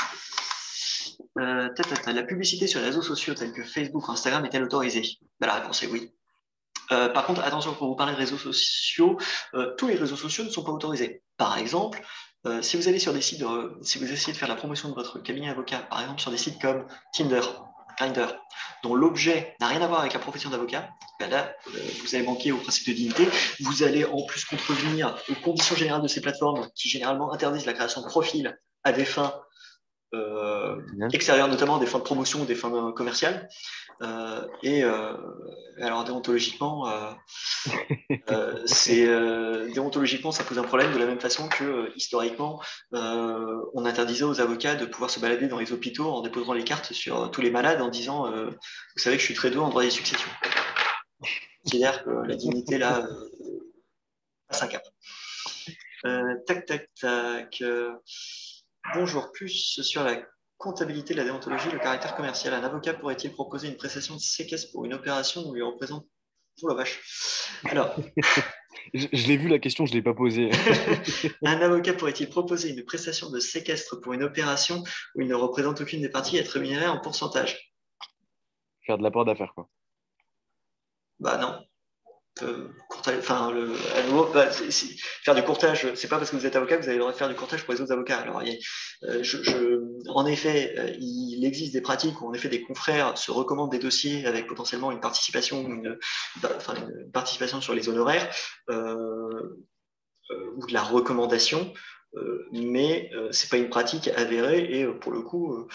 B: La publicité sur les réseaux sociaux tels que Facebook ou Instagram est-elle autorisée? Ben, la réponse est oui. Par contre, attention, quand vous parlez de réseaux sociaux, tous les réseaux sociaux ne sont pas autorisés. Par exemple, si vous allez sur des sites, si vous essayez de faire la promotion de votre cabinet avocat, par exemple sur des sites comme Tinder, Grindr, dont l'objet n'a rien à voir avec la profession d'avocat, ben là, vous allez manquer au principe de dignité. Vous allez en plus contrevenir aux conditions générales de ces plateformes qui généralement interdisent la création de profils à des fins extérieures, notamment des fins de promotion ou des fins commerciales. Alors déontologiquement, déontologiquement, ça pose un problème de la même façon que historiquement, on interdisait aux avocats de pouvoir se balader dans les hôpitaux en déposant les cartes sur tous les malades en disant vous savez que je suis très en droit des successions. C'est-à-dire que la dignité là passe un cap. Tac. Bonjour, plus sur la comptabilité de la déontologie, le caractère commercial. Un avocat pourrait-il proposer une prestation de séquestre pour une opération où il représente... Oh la vache. Alors...
A: je l'ai vu la question, je ne l'ai pas posée.
B: Un avocat pourrait-il proposer une prestation de séquestre pour une opération où il ne représente aucune des parties et être rémunéré en pourcentage?
A: Faire de l'apport d'affaires, quoi.
B: Bah non. Faire du courtage, c'est pas parce que vous êtes avocat que vous avez le droit de faire du courtage pour les autres avocats. Alors, en effet, il existe des pratiques où en effet des confrères se recommandent des dossiers avec potentiellement une participation, une participation sur les honoraires ou de la recommandation, mais c'est pas une pratique avérée et pour le coup,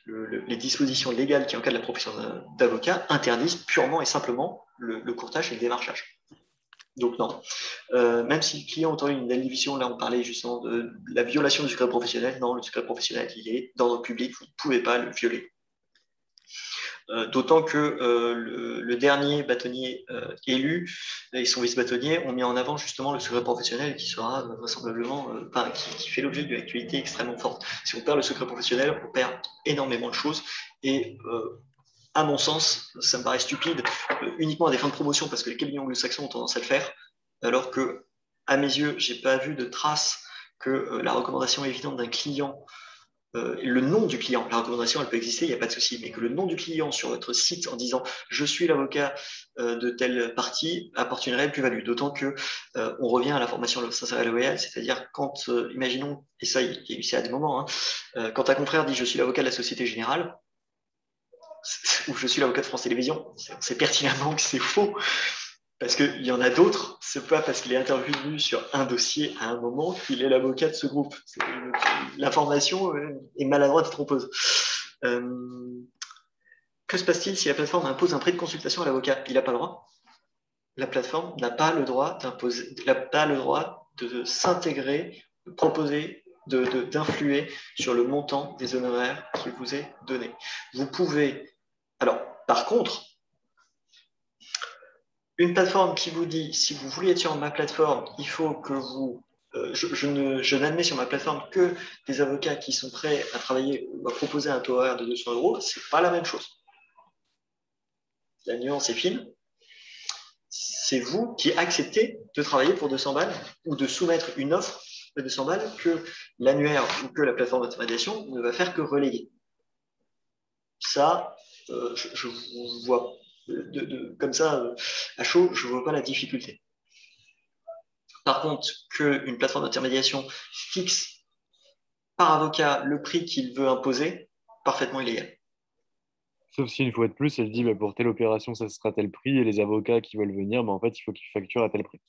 B: les dispositions légales qui encadrent la profession d'avocat interdisent purement et simplement le courtage et le démarchage. Donc non. Même si le client entend une indivision, là on parlait justement de la violation du secret professionnel, non, le secret professionnel il est d'ordre public, vous ne pouvez pas le violer. D'autant que le dernier bâtonnier élu et son vice-bâtonnier ont mis en avant justement le secret professionnel qui sera vraisemblablement, qui fait l'objet d'une actualité extrêmement forte. Si on perd le secret professionnel, on perd énormément de choses. Et à mon sens, ça me paraît stupide uniquement à des fins de promotion parce que les cabinets anglo-saxons ont tendance à le faire, alors que, à mes yeux, j'ai pas vu de trace que la recommandation évidente d'un client, le nom du client, la recommandation elle peut exister, il n'y a pas de souci, mais que le nom du client sur votre site en disant je suis l'avocat de telle partie apporte une réelle plus-value. D'autant que on revient à la formation sincère et loyale, c'est-à-dire quand, imaginons, et ça il y a eu ça à des moments, hein, quand un confrère dit je suis l'avocat de la Société Générale, ou je suis l'avocat de France Télévisions, on sait pertinemment que c'est faux. Parce qu'il y en a d'autres, c'est pas parce qu'il est intervenu sur un dossier à un moment qu'il est l'avocat de ce groupe. L'information est maladroite et trompeuse. Que se passe-t-il si la plateforme impose un prix de consultation à l'avocat? Il n'a pas le droit. La plateforme n'a pas le droit d'imposer, n'a pas le droit de s'intégrer, de proposer, d'influer sur le montant des honoraires qui vous est donné. Vous pouvez. Alors, par contre, une plateforme qui vous dit si vous voulez être sur ma plateforme, il faut que vous. Je n'admets sur ma plateforme que des avocats qui sont prêts à travailler ou à proposer un taux horaire de 200 euros, c'est pas la même chose. La nuance est fine. C'est vous qui acceptez de travailler pour 200 balles ou de soumettre une offre de 200 balles que l'annuaire ou que la plateforme d'intermédiation ne va faire que relayer. Ça, je vous vois comme ça, à chaud, je ne vois pas la difficulté. Par contre, qu'une plateforme d'intermédiation fixe par avocat le prix qu'il veut imposer, parfaitement illégal.
A: Sauf si une fois de plus, elle dit bah, pour telle opération, ça sera tel prix, et les avocats qui veulent venir, bah, en fait, il faut qu'ils facturent à tel prix.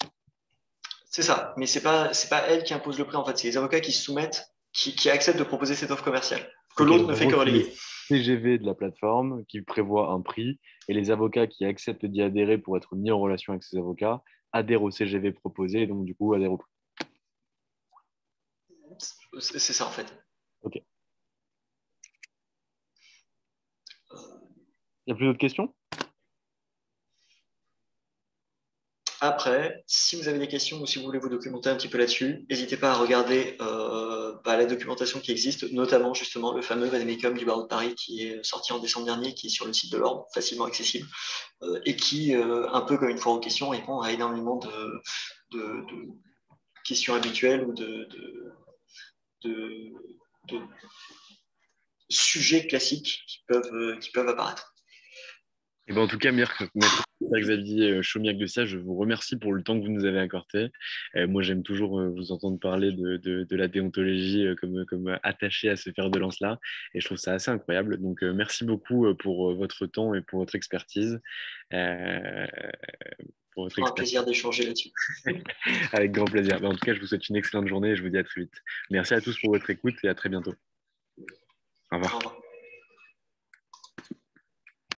B: C'est ça, mais c'est pas elle qui impose le prix, en fait, c'est les avocats qui se soumettent, qui acceptent de proposer cette offre commerciale, que
A: Ok,
B: l'autre
A: donc
B: ne
A: en
B: fait
A: gros,
B: que
A: c'est les
B: relayer.
A: CGV de la plateforme qui prévoient un prix, et les avocats qui acceptent d'y adhérer pour être mis en relation avec ces avocats adhèrent au CGV proposé, et donc du coup adhèrent au prix.
B: C'est ça, en fait.
A: Ok. Il n'y a plus d'autres questions?
B: Après, si vous avez des questions ou si vous voulez vous documenter un petit peu là-dessus, n'hésitez pas à regarder la documentation qui existe, notamment justement le fameux Vademecum du barreau de Paris qui est sorti en décembre dernier, qui est sur le site de l'Ordre, facilement accessible, et qui, un peu comme une foire aux questions, répond à énormément de questions habituelles ou de, de sujets classiques qui peuvent apparaître.
A: Eh ben, en tout cas, maître Xavier Chaumiac de Sia, je vous remercie pour le temps que vous nous avez accordé. Moi, j'aime toujours vous entendre parler de la déontologie comme attaché à ce fer de lance-là, et je trouve ça assez incroyable. Donc, merci beaucoup pour votre temps et pour votre expertise. Euh, pour votre
B: Un
A: expertise.
B: plaisir d'échanger là-dessus.
A: Avec grand plaisir. Ben, en tout cas, je vous souhaite une excellente journée et je vous dis à très vite. Merci à tous pour votre écoute et à très bientôt. Au
B: Au
A: revoir.
B: revoir.